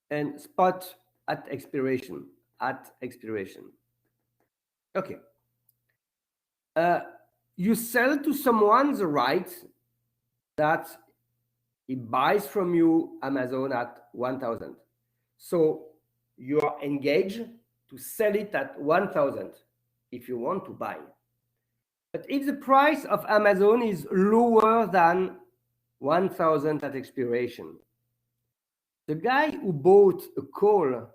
and spot at expiration. Okay. You sell to someone the right that he buys from you Amazon at 1,000. So you are engaged to sell it at 1,000 if you want to buy. But if the price of Amazon is lower than 1,000 at expiration, the guy who bought a call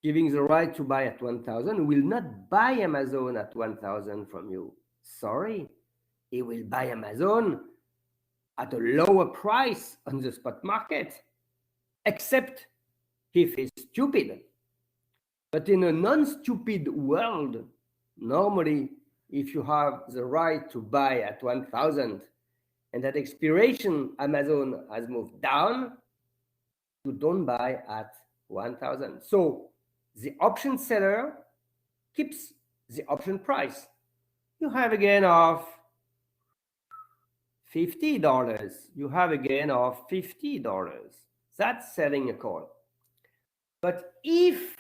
giving the right to buy at 1,000 will not buy Amazon at 1,000 from you. Sorry, he will buy Amazon at a lower price on the spot market, except if he's stupid. But in a non-stupid world, normally, if you have the right to buy at 1,000 and at expiration Amazon has moved down, you don't buy at 1,000. So the option seller keeps the option price. You have a gain of $50. You have a gain of $50. That's selling a call. But if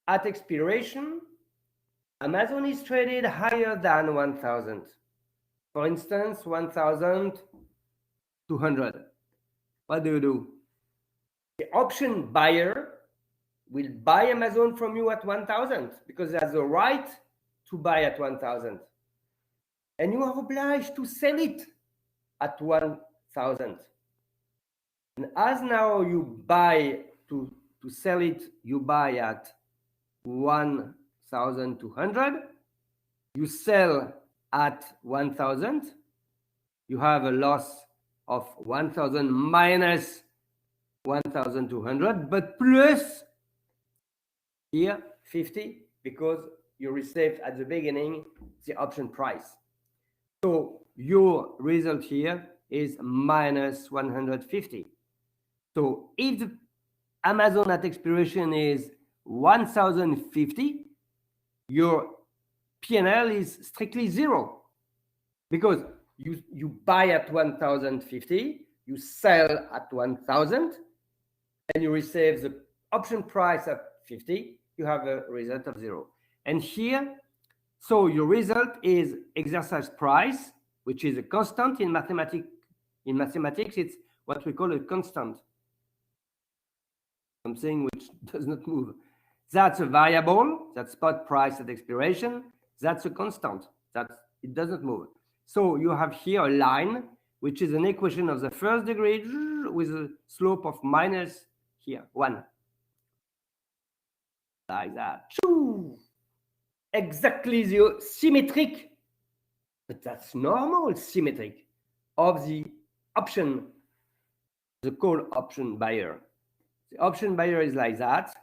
at expiration Amazon is traded higher than 1,000, for instance, 1,200, what do? The option buyer will buy Amazon from you at 1,000 because he has the right to buy at 1,000. And you are obliged to sell it at 1,000. And as now you buy to sell it, you buy at 1,200, you sell at 1,000, you have a loss of 1,000 minus 1,200, but plus here 50, because you received at the beginning the option price. So your result here is minus 150. So if the Amazon at expiration is 1,050, your P&L is strictly zero, because you buy at 1,050, you sell at 1,000, and you receive the option price at 50, you have a result of zero. And here, so your result is exercise price, which is a constant in mathematics. In mathematics, it's what we call a constant, something which does not move. That's a variable, that's spot price at expiration. That's a constant, that it doesn't move. So you have here a line, which is an equation of the first degree with a slope of minus here, 1. Like that. Exactly the symmetric, but that's normal symmetric of the option, the call option buyer. The option buyer is like that.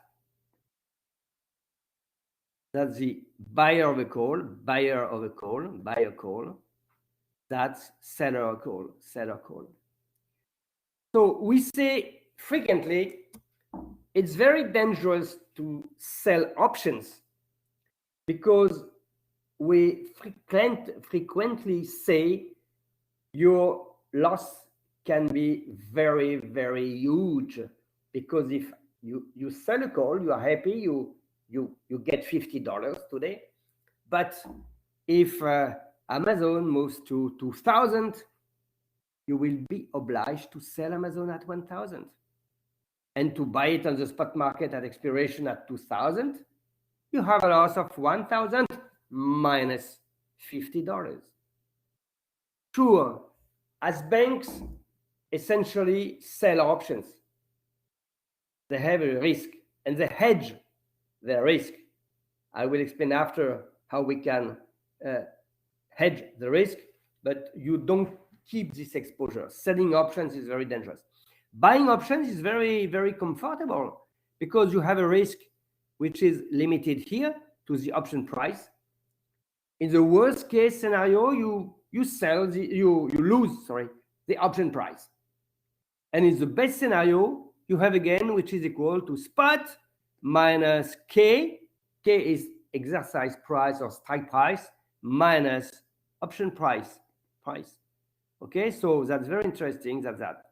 That's the buyer of a call, buyer of a call, buyer call. That's seller call, seller call. So we say frequently, it's very dangerous to sell options, because we frequently say your loss can be very, very huge, because if you sell a call, you are happy, you get $50 today. But if Amazon moves to 2,000, you will be obliged to sell Amazon at 1,000. And to buy it on the spot market at expiration at 2,000, you have a loss of 1,000 minus $50. Sure, as banks essentially sell options, they have a risk and they hedge their risk. I will explain after how we can hedge the risk, but you don't keep this exposure. Selling options is very dangerous. Buying options is very, very comfortable, because you have a risk which is limited here to the option price. In the worst case scenario, you lose the option price. And in the best scenario, you have again, which is equal to spot minus K. K is exercise price or strike price minus option price. Okay, so that's very interesting. That's that.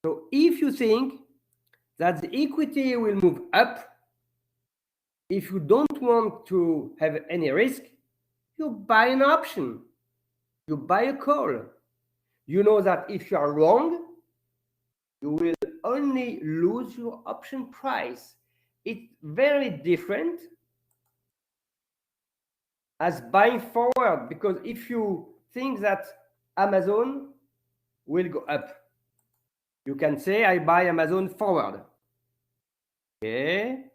So if you think that the equity will move up, if you don't want to have any risk, you buy an option, you buy a call. You know that if you are wrong, you will only lose your option price. It's very different as buying forward, because if you think that Amazon will go up, you can say, I buy Amazon forward. Okay.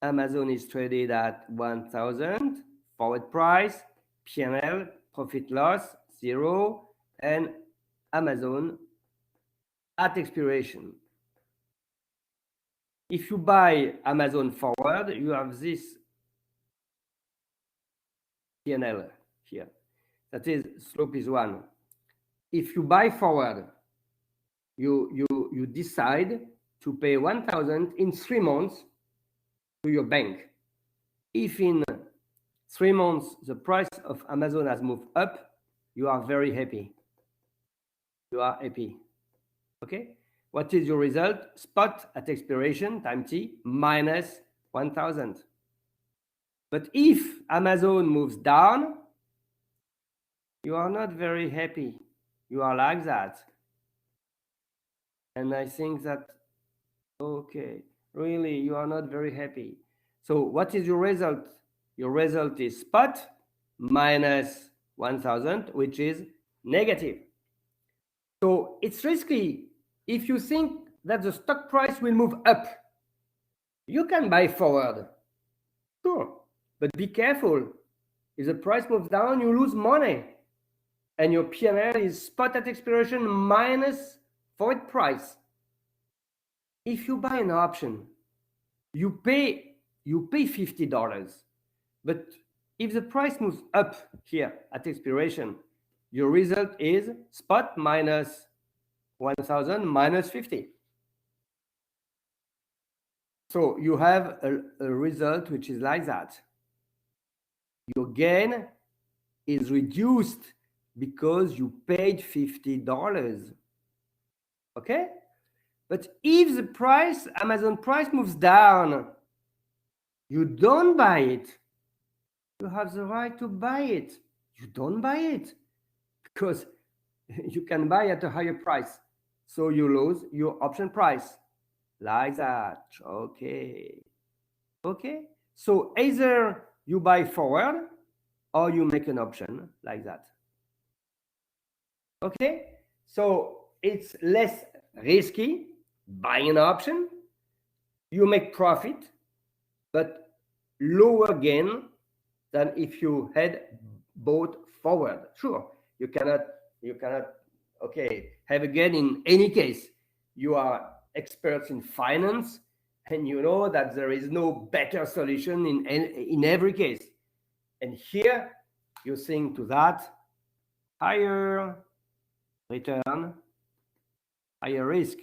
Amazon is traded at 1,000, forward price, P&L, profit loss, 0, and Amazon at expiration. If you buy Amazon forward, you have this P&L here. That is, slope is 1. If you buy forward, you decide to pay 1,000 in 3 months to your bank. If in 3 months the price of Amazon has moved up, you are very happy. You are happy. Okay? What is your result? Spot at expiration, time T, minus 1,000. But if Amazon moves down, you are not very happy. You are like that. And I think that, okay, really, you are not very happy. So what is your result? your result is spot minus 1,000, which is negative. So it's risky. If you think that the stock price will move up, you can buy forward. Sure, but be careful. If the price moves down, you lose money. And your P&L is spot at expiration minus forward price. If you buy an option, you pay $50. But if the price moves up here at expiration, your result is spot minus 1,000 minus 50. So you have a result which is like that. Your gain is reduced because you paid $50. Okay? But if the price, Amazon price moves down, you don't buy it. You have the right to buy it. You don't buy it because you can buy at a higher price. So you lose your option price. Like that. Okay. Okay. So either you buy forward or you make an option like that. Okay. So it's less risky buying an option. You make profit, but lower gain than if you had bought forward. Sure, you cannot have a gain in any case. You are experts in finance and you know that there is no better solution in every case. And here you think to that higher return, higher risk.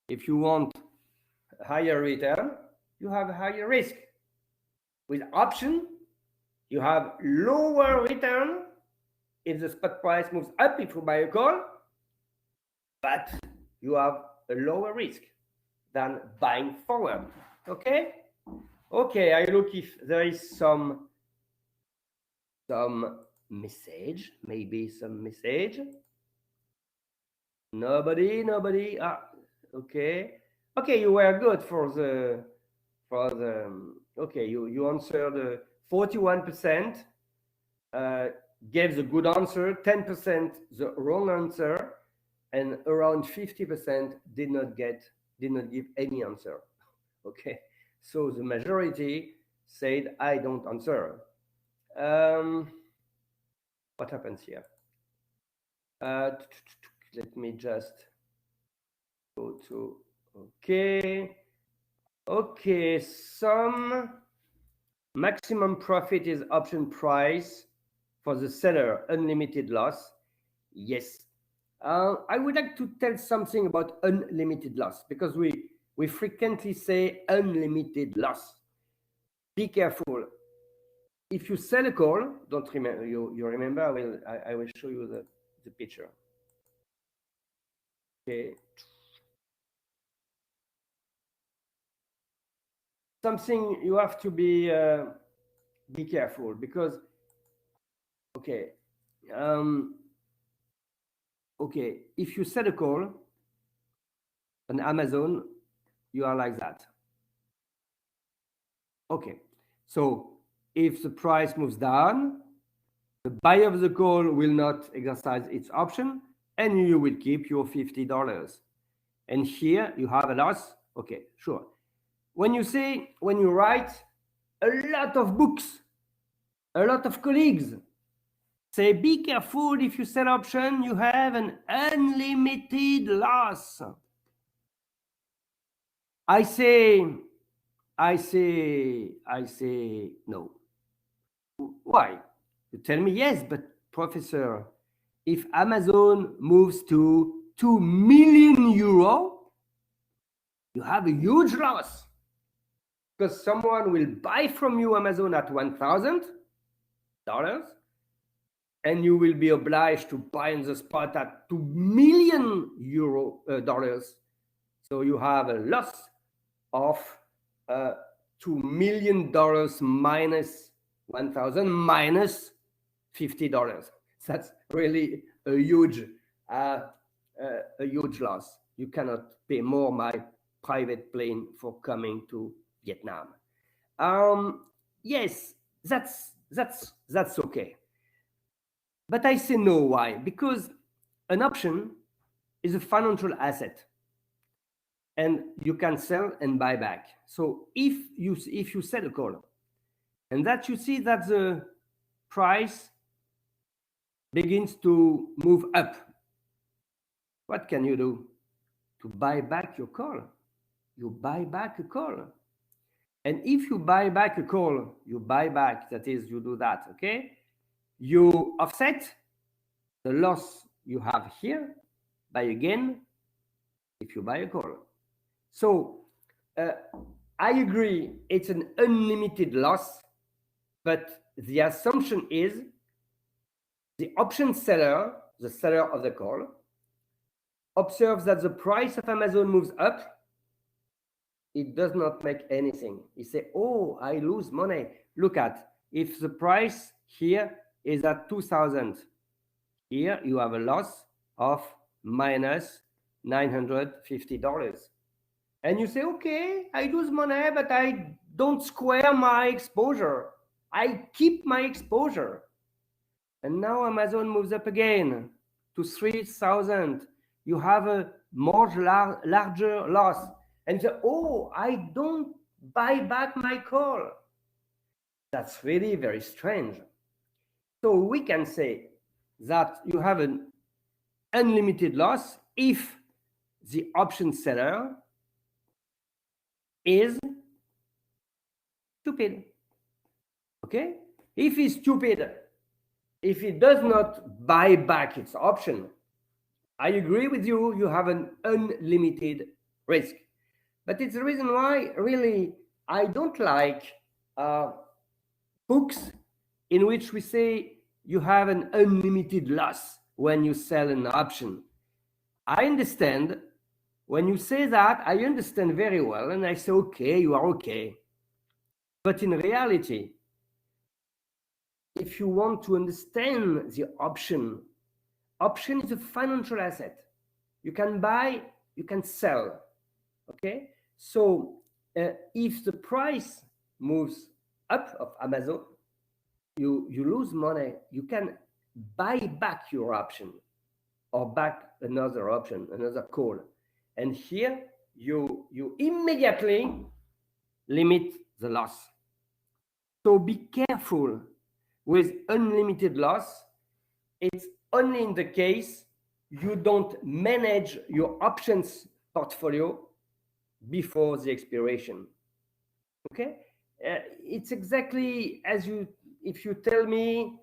If you want higher return, you have a higher risk. With option, you have lower return if the spot price moves up if you buy a call, but you have a lower risk than buying forward. Okay? Okay, I look if there is some message, maybe some message. Nobody. Okay. Okay, you were good for the okay, you answered 41%, gave the good answer, 10% the wrong answer, and around 50% did not give any answer. Okay, so the majority said I don't answer. What happens here? Let me just go to okay, some maximum profit is option price for the seller, unlimited loss. Yes. I would like to tell something about unlimited loss because we frequently say unlimited loss. Be careful. If you sell a call, don't remember, you remember, I will show you the picture. Okay. Something you have to be careful because okay, if you set a call on Amazon, you are like that. Okay, so if the price moves down, the buyer of the call will not exercise its option and you will keep your $50. And here you have a loss. Okay, sure. When you write a lot of books, a lot of colleagues say, be careful, if you sell option, you have an unlimited loss. I say no. Why? You tell me yes, but professor, if Amazon moves to 2 million euro, you have a huge loss because someone will buy from you Amazon at $1,000 and you will be obliged to buy on the spot at $2 million dollars. So you have a loss of $2 million minus 1,000 minus $50. That's really a huge loss. You cannot pay more my private plane for coming to Vietnam. yes, that's okay. But I say no. Why? Because an option is a financial asset, and you can sell and buy back. So if you sell a call, and that you see that the price begins to move up, what can you do? To buy back your call. You buy back a call. And if you buy back a call, you buy back, that is, you do that, okay? You offset the loss you have here by again if you buy a call. So I agree, it's an unlimited loss, but the assumption is the option seller, the seller of the call, observes that the price of Amazon moves up. It does not make anything. He say, oh, I lose money. Look at, if the price here is at 2,000, here you have a loss of minus $950. And you say, okay, I lose money, but I don't square my exposure. I keep my exposure. And now Amazon moves up again to 3,000. You have a much larger loss. And you say, oh, I don't buy back my call. That's really very strange. So we can say that you have an unlimited loss if the option seller is stupid. Okay? If he's stupid, if he does not buy back its option, I agree with you, you have an unlimited risk. But it's the reason why, really, I don't like books in which we say you have an unlimited loss when you sell an option. I understand. When you say that, I understand very well, and I say, okay, you are okay. But in reality, if you want to understand the option is a financial asset. You can buy, you can sell. Okay? So if the price moves up of Amazon, you lose money. You can buy back your option or back another option, another call. And here you immediately limit the loss. So be careful with unlimited loss. It's only in the case you don't manage your options portfolio before the expiration. Okay? It's exactly as if you tell me,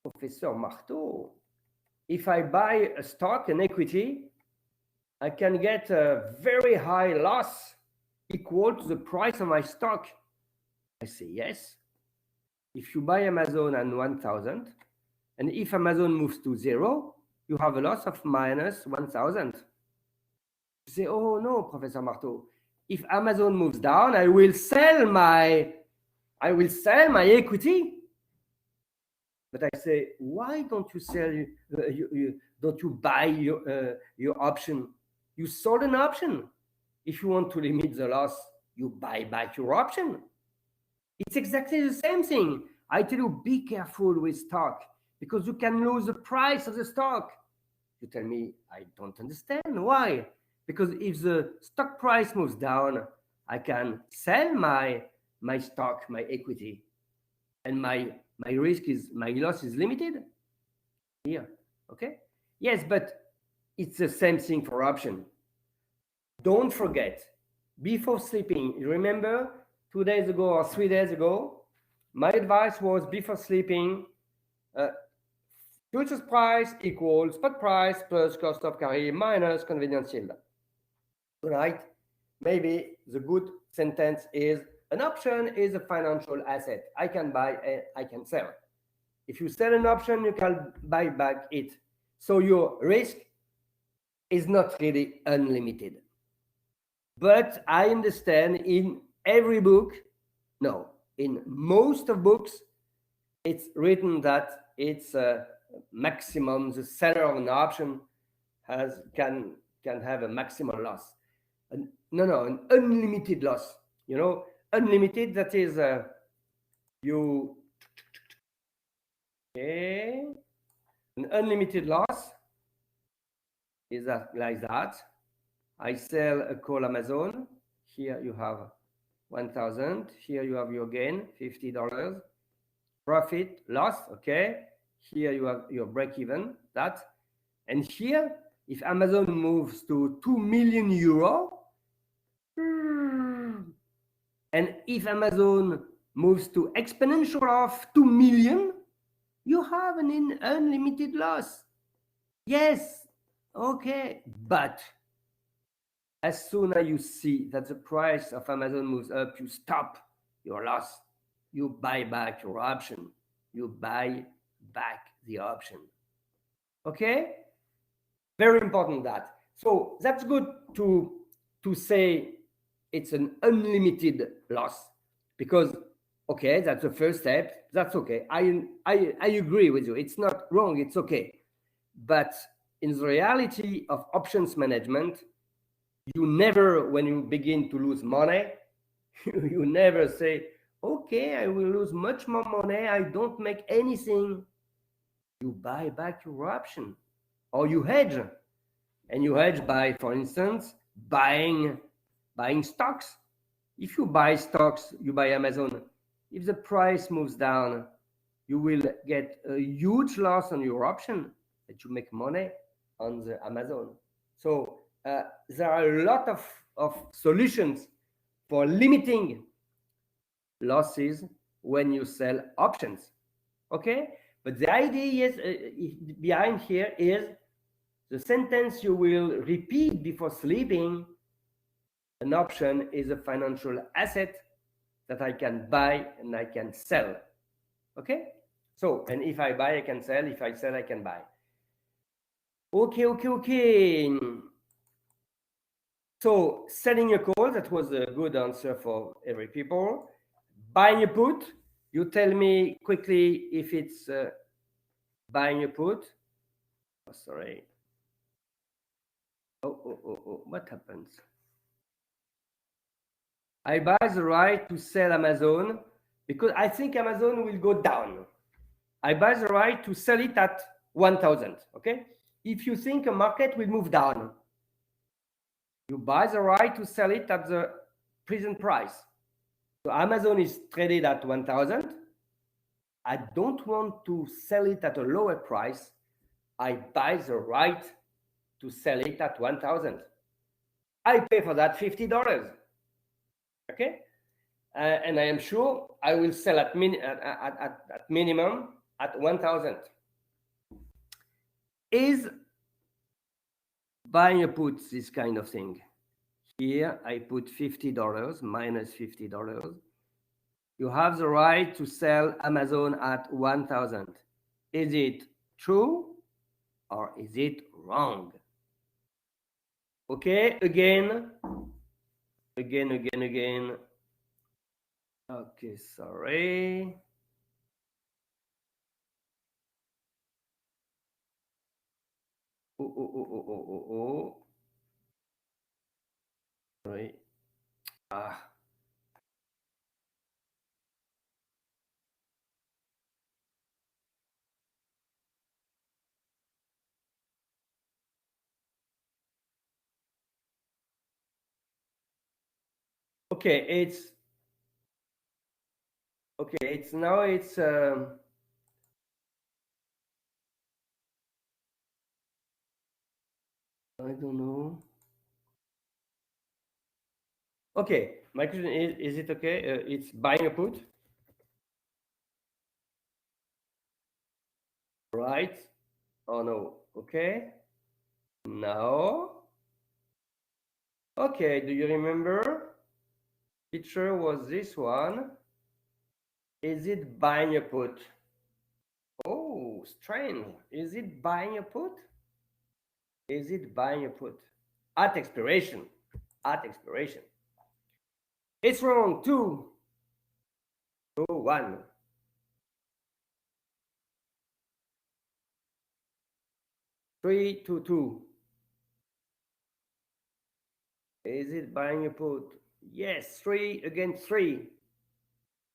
Professor Marteau, if I buy a stock, an equity, I can get a very high loss equal to the price of my stock. I say yes. If you buy Amazon at 1,000, and if Amazon moves to 0, you have a loss of minus 1,000. You say, oh no, Professor Marteau, if Amazon moves down, I will sell my equity. But I say, why don't you sell? Don't you buy your option? You sold an option. If you want to limit the loss, you buy back your option. It's exactly the same thing. I tell you, be careful with stock because you can lose the price of the stock. You tell me, I don't understand. Why? Because if the stock price moves down, I can sell my stock, my equity, and my loss is limited. Here, okay? Yes, but it's the same thing for option. Don't forget, before sleeping, remember 2 days ago or 3 days ago, my advice was before sleeping, futures price equals spot price plus cost of carry minus convenience yield. Right? Maybe the good sentence is an option is a financial asset. I can buy, I can sell. If you sell an option, you can buy back it. So your risk is not really unlimited. But I understand in every book, no, in most of books, it's written that it's a maximum, the seller of an option can have a maximum loss. An unlimited loss. Unlimited, that is you, okay, an unlimited loss is that like that. I sell a call Amazon. Here you have 1,000. Here you have your gain, $50. Profit, loss, okay. Here you have your break even, that. And here, if Amazon moves to 2 million euro, and if Amazon moves to exponential of 2 million, you have an unlimited loss. Yes, okay. But as soon as you see that the price of Amazon moves up, you stop your loss. You buy back your option. You buy back the option. Okay? Very important that. So that's good to say it's an unlimited loss, because okay, that's the first step. That's okay. I agree with you. It's not wrong. It's okay. But in the reality of options management, you never, when you begin to lose money, you never say, okay, I will lose much more money. I don't make anything. You buy back your option, or you hedge. And you hedge by, for instance, buying stocks. If you buy stocks, you buy Amazon. If the price moves down, you will get a huge loss on your option, that you make money on the Amazon. So there are a lot of solutions for limiting losses when you sell options. Okay? But the idea is behind here is the sentence you will repeat before sleeping. An option is a financial asset that I can buy and I can sell. Okay? So, and if I buy, I can sell. If I sell, I can buy. Okay. So, selling a call, that was a good answer for every people. Buying a put, you tell me quickly if it's buying a put. Oh, sorry. Oh, what happens? I buy the right to sell Amazon because I think Amazon will go down. I buy the right to sell it at 1,000. Okay? If you think a market will move down, you buy the right to sell it at the present price. So Amazon is traded at 1,000. I don't want to sell it at a lower price. I buy the right to sell it at 1,000. I pay for that $50. Okay? And I am sure I will sell at minimum at 1,000. Is buying a put this kind of thing? Here I put $50 minus $50. You have the right to sell Amazon at 1,000. Is it true or is it wrong? Okay, again. Okay, sorry. Oh. Sorry. Okay, it's now it's I don't know. Okay, my question is it okay? It's buying a put, right? Oh no, okay. No. Okay, do you remember? Picture was this one. Is it buying a put? Oh, strange. Is it buying a put? Is it buying a put? At expiration. At expiration. It's wrong. 2, 2, 1. 3, 2, 2. Is it buying a put? Yes, 3 against 3.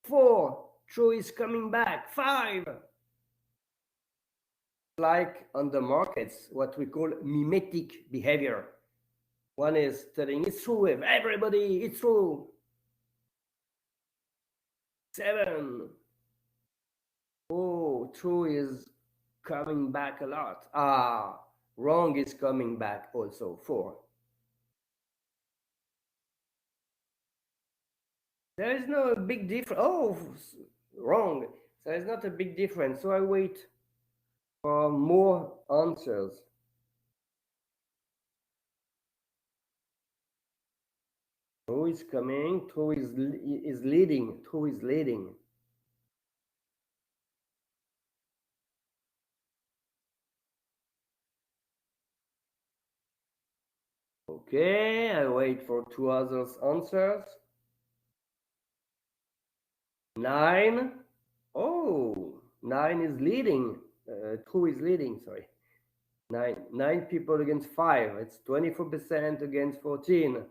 4, True is coming back. 5. Like on the markets, what we call mimetic behavior. One is telling it's true with everybody, it's true. 7. Oh, true is coming back a lot. Wrong is coming back also. 4. There is no big difference. Oh, wrong. There is not a big difference. So I wait for more answers. True is coming. True is leading. True is leading. Okay, I wait for 2 others answers. 9. Oh, 9 is leading. 2 is leading, sorry. 9 people against 5. It's 24% against 14.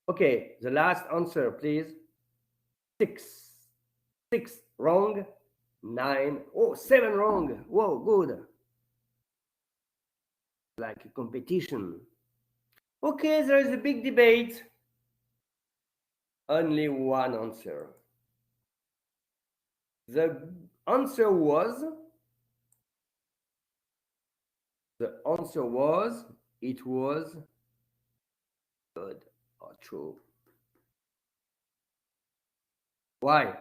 Okay, the last answer, please. 6. 6 wrong. 9. Oh, 7 wrong. Whoa, good. Like a competition. Okay, there is a big debate. Only one answer. The answer was it was good or true. Why?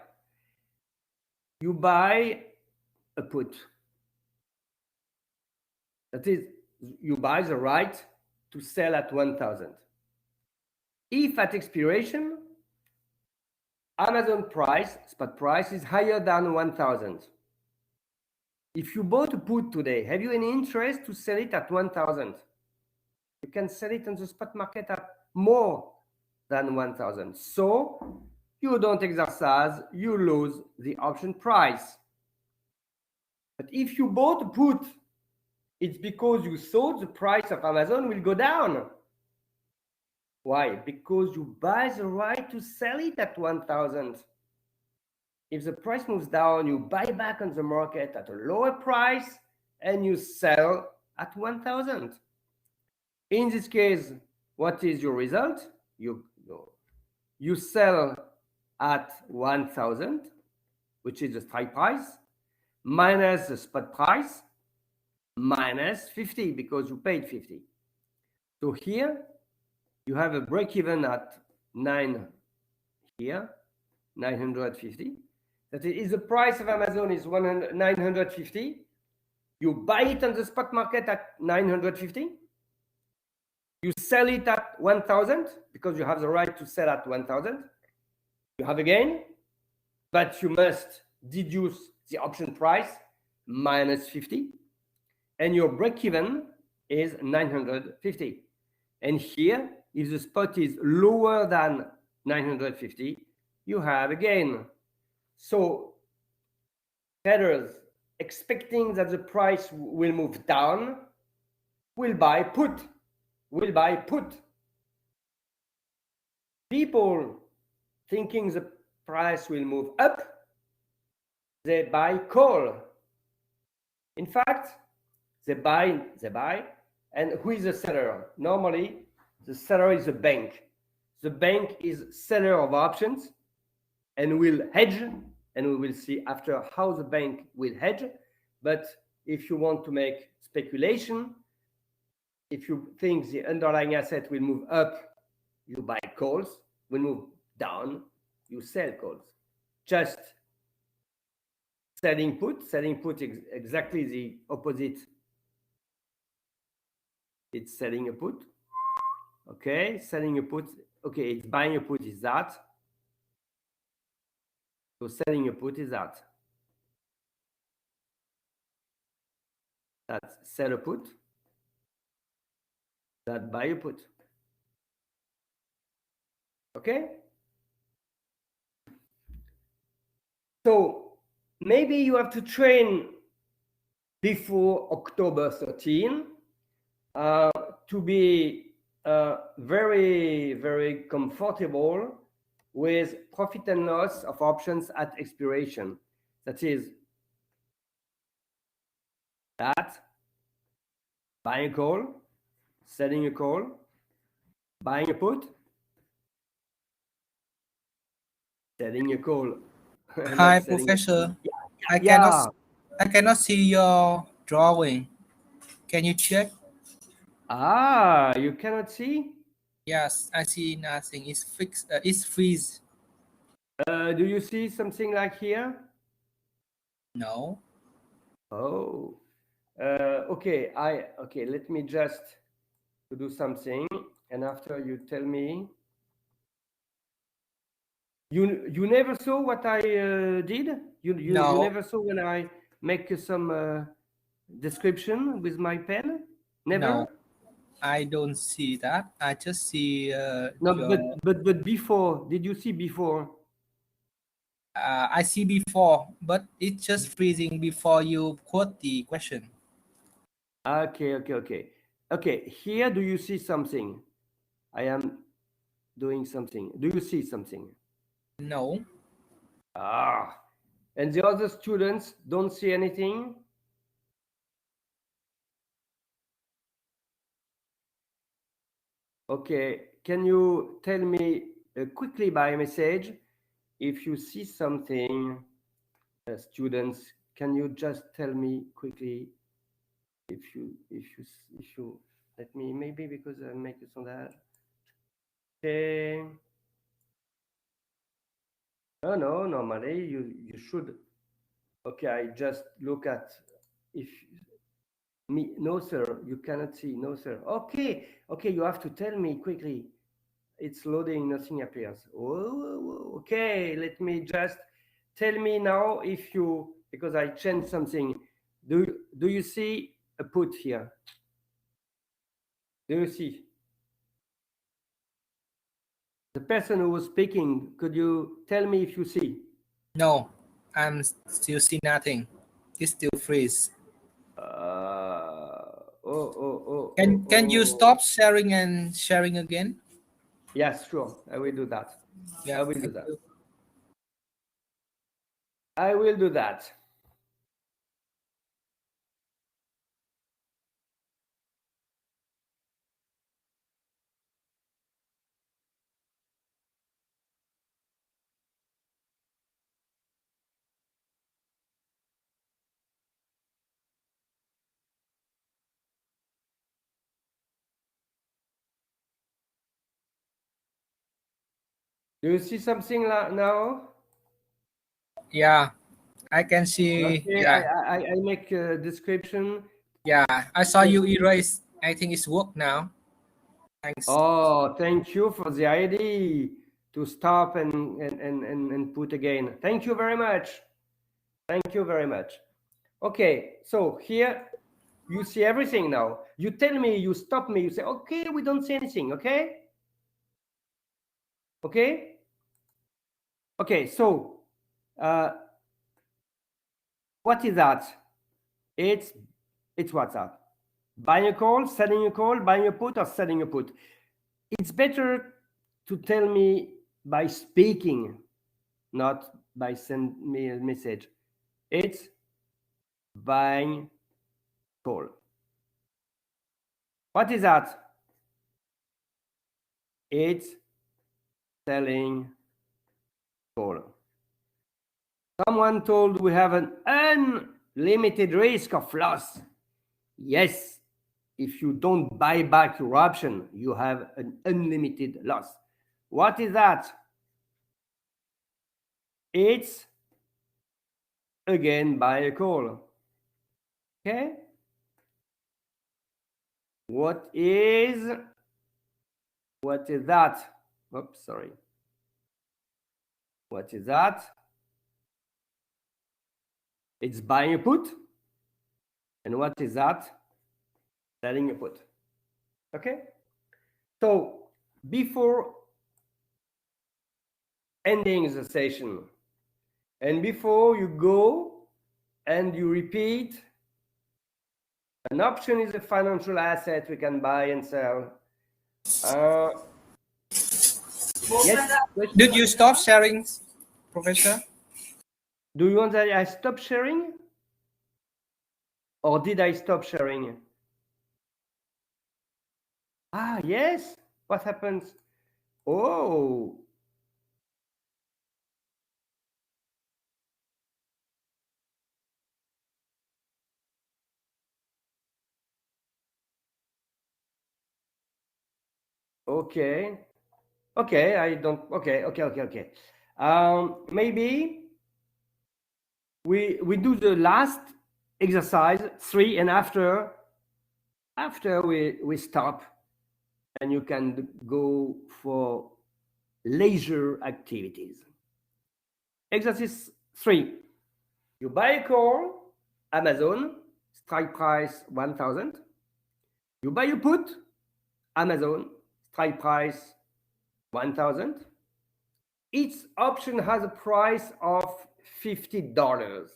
You buy a put. That is, you buy the right to sell at 1,000. If at expiration, Amazon price, spot price, is higher than 1,000. If you bought a put today, have you any interest to sell it at 1,000? You can sell it on the spot market at more than 1,000. So you don't exercise, you lose the option price. But if you bought a put, it's because you thought the price of Amazon will go down. Why? Because you buy the right to sell it at 1,000. If the price moves down, you buy back on the market at a lower price and you sell at 1,000. In this case, what is your result? You sell at 1,000, which is the strike price, minus the spot price, minus 50 because you paid 50. So here you have a break even at 9 here, 950. That is the price of Amazon is 950. You buy it on the spot market at 950. You sell it at 1,000 because you have the right to sell at 1,000. You have a gain, but you must deduce the option price minus 50. And your break even is 950. And here, if the spot is lower than 950, you have a gain. So traders expecting that the price will move down will buy put. People thinking the price will move up, they buy call. In fact, they buy, and who is the seller? Normally, the seller is a bank. The bank is seller of options and will hedge, and we will see after how the bank will hedge. But if you want to make speculation, if you think the underlying asset will move up, you buy calls. Will move down, you sell calls. Just selling put exactly the opposite. It's selling a put. Okay, selling a put. Okay, it's buying a put is that. So selling a put is that. That's sell a put. That buy a put. Okay? So maybe you have to train before October 13 to be very, very comfortable with profit and loss of options at expiration. That is that buying a call, selling a call, buying a put, selling a call. Hi, Not selling a Professor. yeah, I yeah. cannot see your drawing. Can you check? Ah, you cannot see? Yes, I see nothing. It's fixed. It's freeze. Do you see something like here? No. Oh, okay. Okay. Let me just do something, and after you tell me. You never saw what I did? You No, never saw when I make some description with my pen? no. Never? I don't see that. I just see No, your. but before, did you see before? I see before, but it's just freezing before you quote the question. Okay. Here, do you see something? I am doing something. Do you see something? No. Ah, and the other students don't see anything? Okay, can you tell me quickly by message if you see something, students? Can you just tell me quickly if you let me maybe because I make it on that. Okay. No, normally you should. Okay, I just look at if me. No, sir, you cannot see. No, sir. Okay, you have to tell me quickly. It's loading, nothing appears. Oh, okay, let me just tell me now if you, because I changed something. Do you see a put here? Do you see? The person who was speaking, could you tell me if you see? No. I'm still see nothing. It's still freeze. Can you Oh. stop sharing and sharing again? Yes, sure. I will do that. Yeah. I will do Thank that. you. I will do that. Do you see something now? Yeah. I can see. Okay, Yeah. I make a description. Yeah. I saw you erase. I think it's work now. Thanks. Oh, thank you for the idea to stop and put again. Thank you very much. Thank you very much. Okay, so here you see everything now. You tell me, you stop me, you say, okay, we don't see anything, okay? Okay? Okay, so what is that? It's what's that? Buying a call, selling a call, buying a put, or selling a put. It's better to tell me by speaking, not by send me a message. It's buying call. What is that? It's selling call. Someone told we have an unlimited risk of loss. Yes, if you don't buy back your option, you have an unlimited loss. What is that? It's again buy a call. Okay? What is that? Oops, sorry. What is that? It's buying a put. And what is that? Selling a put. Okay? So before ending the session, and before you go and you repeat, an option is a financial asset we can buy and sell. Yes. Did you stop sharing, Professor? Do you want that I stop sharing? Or did I stop sharing? Ah, yes. What happens? Oh. Okay. Okay, I don't. Okay. Maybe we do the last exercise 3, and after we stop, and you can go for leisure activities. Exercise 3. You buy a call, Amazon, strike price 1,000. You buy a put, Amazon, strike price 1,000. Each option has a price of $50.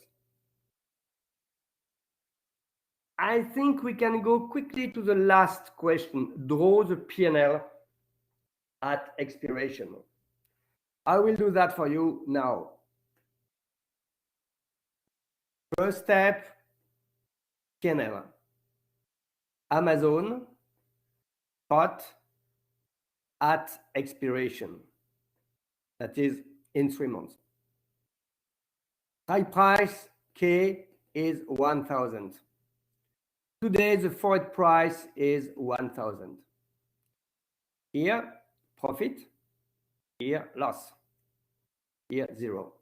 I think we can go quickly to the last question. Draw the P&L at expiration. I will do that for you now. First step, P&L. Amazon, spot at expiration. That is in 3 months. Strike price K is 1,000. Today the forward price is 1,000. Here profit, here loss, here 0.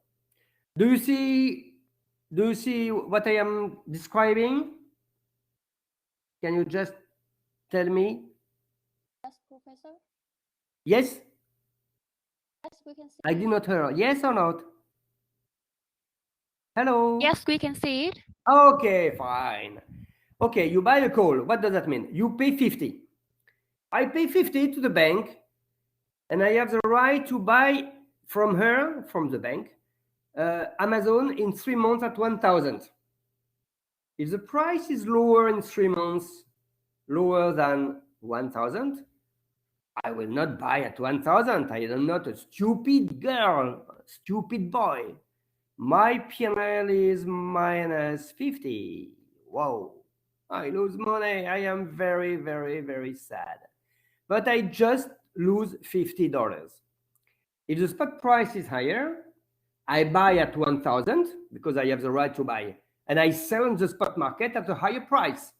Do you see what I am describing? Can you just tell me? Yes, Professor. Yes? Yes, we can see. I did not hear. Yes or not? Hello? Yes, we can see it. Okay, fine. Okay, you buy a call. What does that mean? You pay 50. I pay 50 to the bank, and I have the right to buy from her, from the bank, Amazon in 3 months at 1,000. If the price is lower in 3 months, lower than 1,000, I will not buy at 1,000. I am not a stupid girl, stupid boy. My P&L is minus 50. Whoa, I lose money. I am very, very, very sad. But I just lose $50. If the spot price is higher, I buy at 1,000 because I have the right to buy, and I sell in the spot market at a higher price.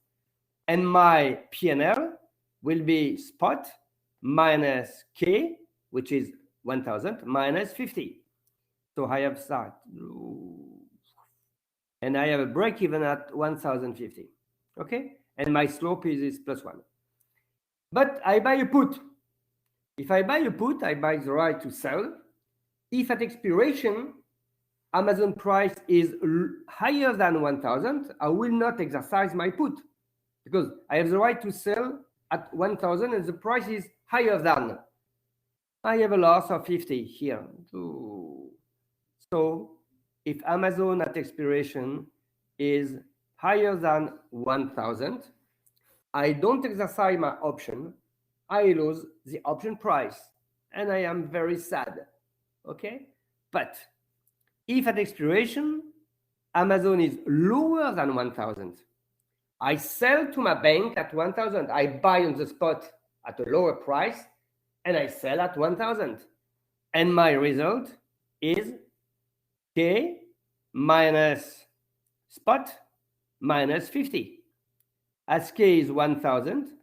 And my P&L will be spot minus K, which is 1,000 minus 50. So I have that. And I have a break even at 1,050. Okay? And my slope is +1. But I buy a put. If I buy a put, I buy the right to sell. If at expiration, Amazon price is higher than 1,000, I will not exercise my put because I have the right to sell at 1,000 and the price is higher than. I have a loss of 50 here. So if Amazon at expiration is higher than 1,000, I don't exercise my option. I lose the option price and I am very sad. Okay? But if at expiration, Amazon is lower than 1,000, I sell to my bank at 1,000. I buy on the spot at a lower price and I sell at 1,000. And my result is K minus spot minus 50. As K is 1,000,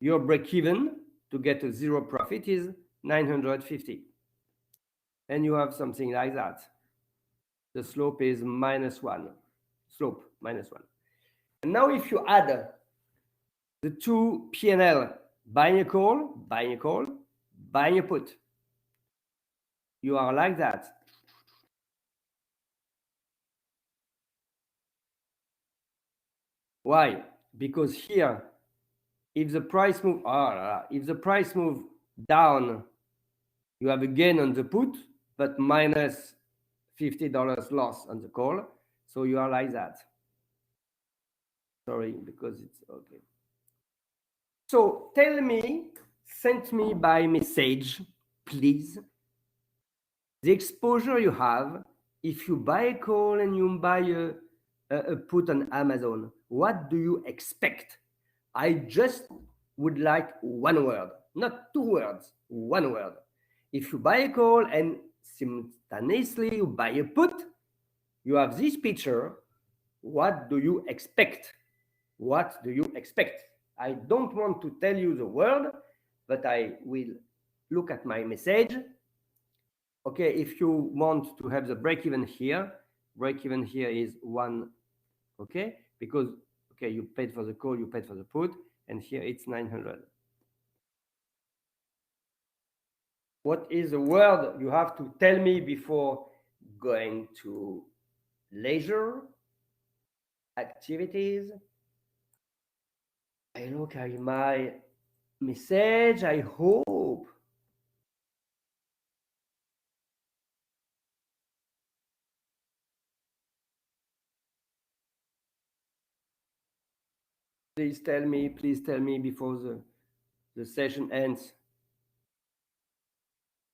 your break even to get a 0 profit is 950. And you have something like that. The slope is -1. Slope -1. And now if you add the two P&L, buying a call, buying a put, you are like that. Why? Because here, if the price move down, you have a gain on the put, but minus $50 loss on the call. So you are like that. Sorry, because it's okay. So tell me, send me by message please. The exposure you have if you buy a call and you buy a put on Amazon, what do you expect? I just would like one word, not two words, one word. If you buy a call and simultaneously you buy a put, you have this picture. What do you expect? What do you expect? I don't want to tell you the word, but I will look at my message. Okay, if you want to have the break even here is 1, okay? Because, okay, you paid for the call, you paid for the put, and here it's 900. What is the word you have to tell me before going to leisure activities? I look at my message, I hope. Please tell me before the session ends.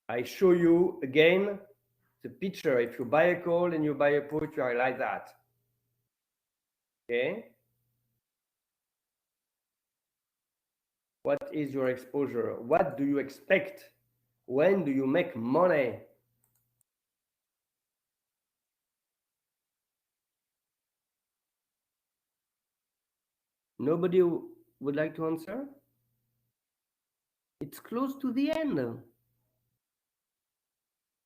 I show you again the picture. If you buy a call and you buy a put, you are like that. Okay? What is your exposure? What do you expect? When do you make money? Nobody would like to answer? It's close to the end.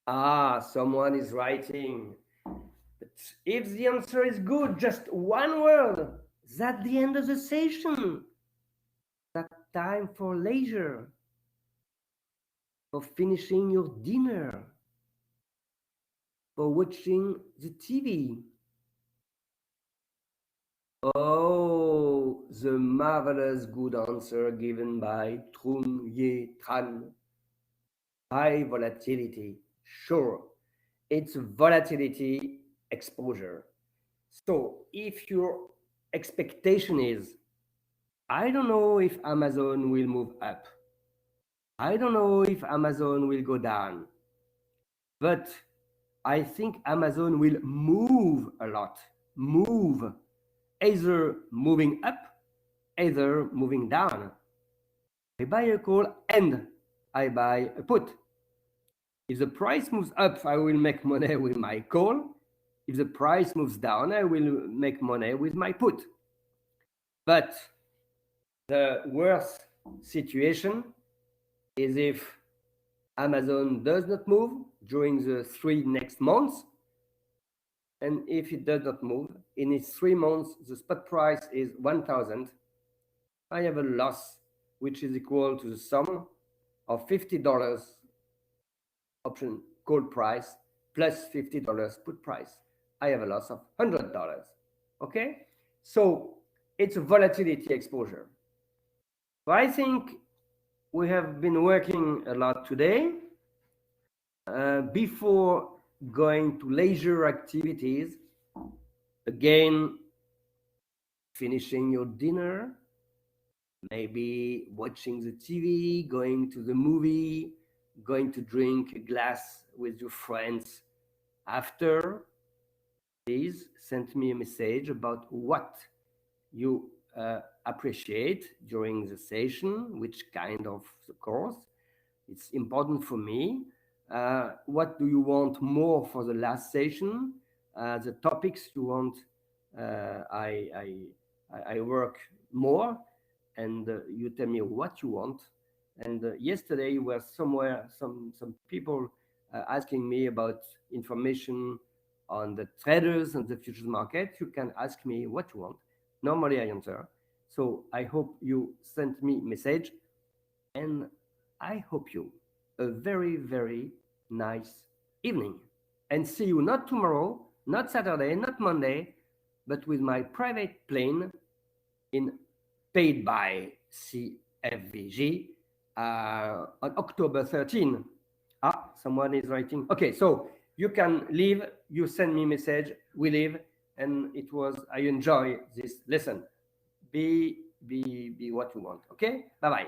Ah, someone is writing. But if the answer is good, just one word, that's the end of the session. That time for leisure, for finishing your dinner, for watching the TV. Oh, the marvelous good answer given by Trung Ye Tran. High volatility. Sure, it's volatility exposure. So if your expectation is, I don't know if Amazon will move up, I don't know if Amazon will go down, but I think Amazon will move a lot, either moving up, either moving down. I buy a call and I buy a put. If the price moves up, I will make money with my call. If the price moves down, I will make money with my put. But the worst situation is if Amazon does not move during the 3 next months. And if it does not move, in its 3 months, the spot price is 1,000. I have a loss, which is equal to the sum of $50 option call price plus $50 put price. I have a loss of $100. Okay? So it's a volatility exposure. So I think we have been working a lot today. Before going to leisure activities, again, finishing your dinner, maybe watching the TV, going to the movie, going to drink a glass with your friends after, please send me a message about what you appreciate during the session, which kind of the course. It's important for me. What do you want more for the last session? The topics you want, I work more, and you tell me what you want. And yesterday you were somewhere, some people asking me about information on the traders and the futures market. You can ask me what you want. Normally I answer. So I hope you sent me message, and I hope you a very, very nice evening. And see you not tomorrow, not Saturday, not Monday, but with my private plane in paid by CFVG on October 13. Ah, someone is writing. Okay, so you can leave, you send me message, we leave, and it was, I enjoy this lesson. Be what you want, okay? Bye-bye.